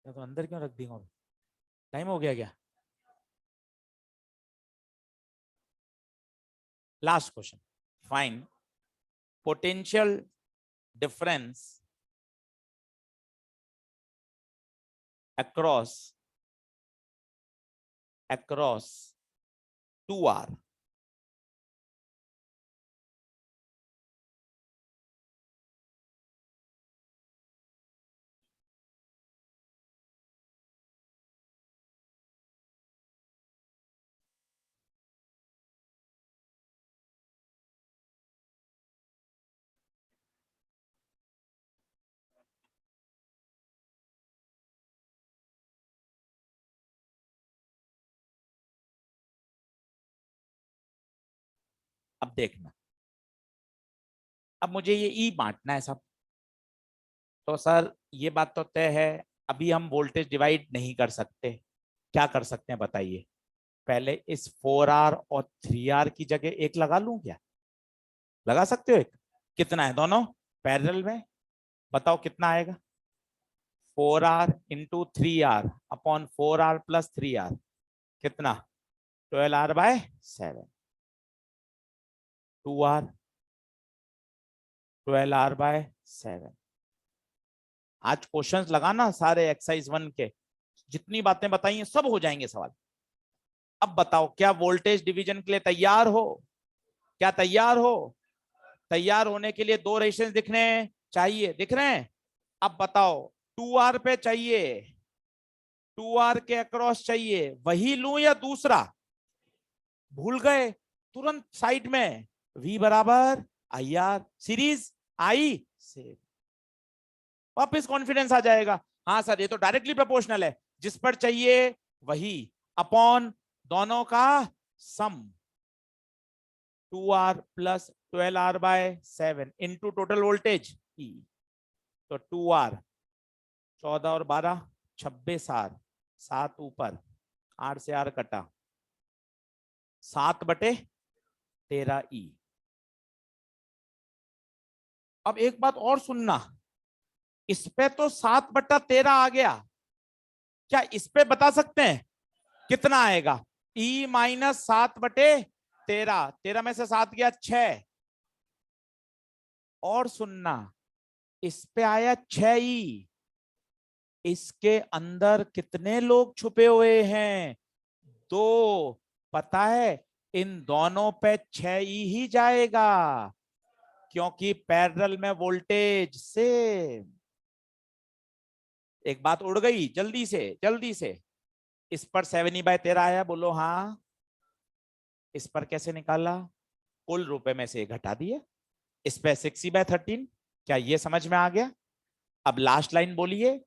तो अंदर क्यों रख दी, टाइम हो गया क्या? Last question, fine potential difference across across 2R अब देखना, अब मुझे ये ई बांटना है सब। तो सर ये बात तो तय है, अभी हम वोल्टेज डिवाइड नहीं कर सकते, क्या कर सकते हैं बताइए? पहले इस 4R और 3R की जगह एक लगा लूं क्या? लगा सकते हो एक? कितना है दोनों पैरेलल में, बताओ कितना आएगा? 4R into 3R upon 4R plus 3R, कितना? 12R/7। 2R 12R/7। आज क्वेश्चंस लगाना सारे एक्सरसाइज 1 के, जितनी बातें बताई हैं सब हो जाएंगे सवाल। अब बताओ क्या वोल्टेज डिवीजन के लिए तैयार हो? क्या तैयार हो? तैयार होने के लिए दो रेशियंस दिखने चाहिए, दिख रहे हैं? अब बताओ 2R पे चाहिए, 2R के अक्रॉस चाहिए, वही लूं या दूसरा? भूल गए? तुरंत साइड में V बराबर IR, सीरीज आई से वापस कॉन्फिडेंस आ जाएगा। हाँ सर ये तो डायरेक्टली प्रोपोर्शनल है, जिस पर चाहिए वही, अपॉन दोनों का सम, 2R plus 12R/7 into total voltage E। तो 2R 14 और 12 26R, 7 ऊपर, 8 से R कटा, 7/13E। अब एक बात और सुनना, इस पे तो 7/13 आ गया, क्या इस पे बता सकते हैं कितना आएगा? E माइनस 7/13, 13 में से 7 गया 6। और सुनना, इस पे आया 6E, इसके अंदर कितने लोग छुपे हुए हैं? 2। पता है इन दोनों पे 6E ही जाएगा, क्योंकि पैरेलल में वोल्टेज सेम। एक बात उड़ गई जल्दी से जल्दी से। इस पर 7E/13 आया, बोलो हाँ। इस पर कैसे निकाला? कुल रुपए में से घटा दिया। इस पे 6E/13, क्या ये समझ में आ गया? अब लास्ट लाइन बोलिए,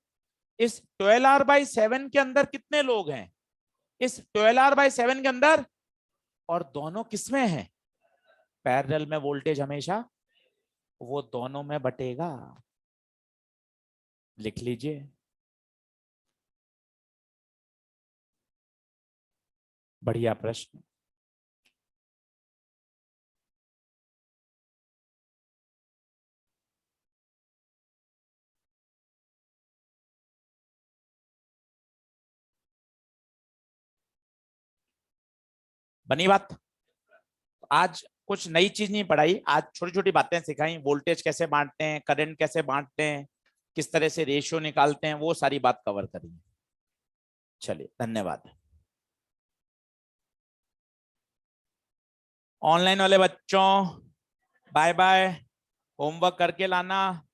इस 12R/7 के अंदर कितने लोग हैं? इस 12R/7 के अंदर, और दोनों किसमें हैं? पैरेलल में वोल्टेज हमेशा वो दोनों में बटेगा। लिख लीजिए। बढ़िया प्रश्न। बनी बात? आज कुछ नई चीज नहीं पढ़ाई, आज छोटी छोटी बातें सिखाई, वोल्टेज कैसे बांटते हैं, करंट कैसे बांटते हैं, किस तरह से रेशियो निकालते हैं, वो सारी बात कवर करेंगे। चलिए धन्यवाद। ऑनलाइन वाले बच्चों बाय बाय, होमवर्क करके लाना।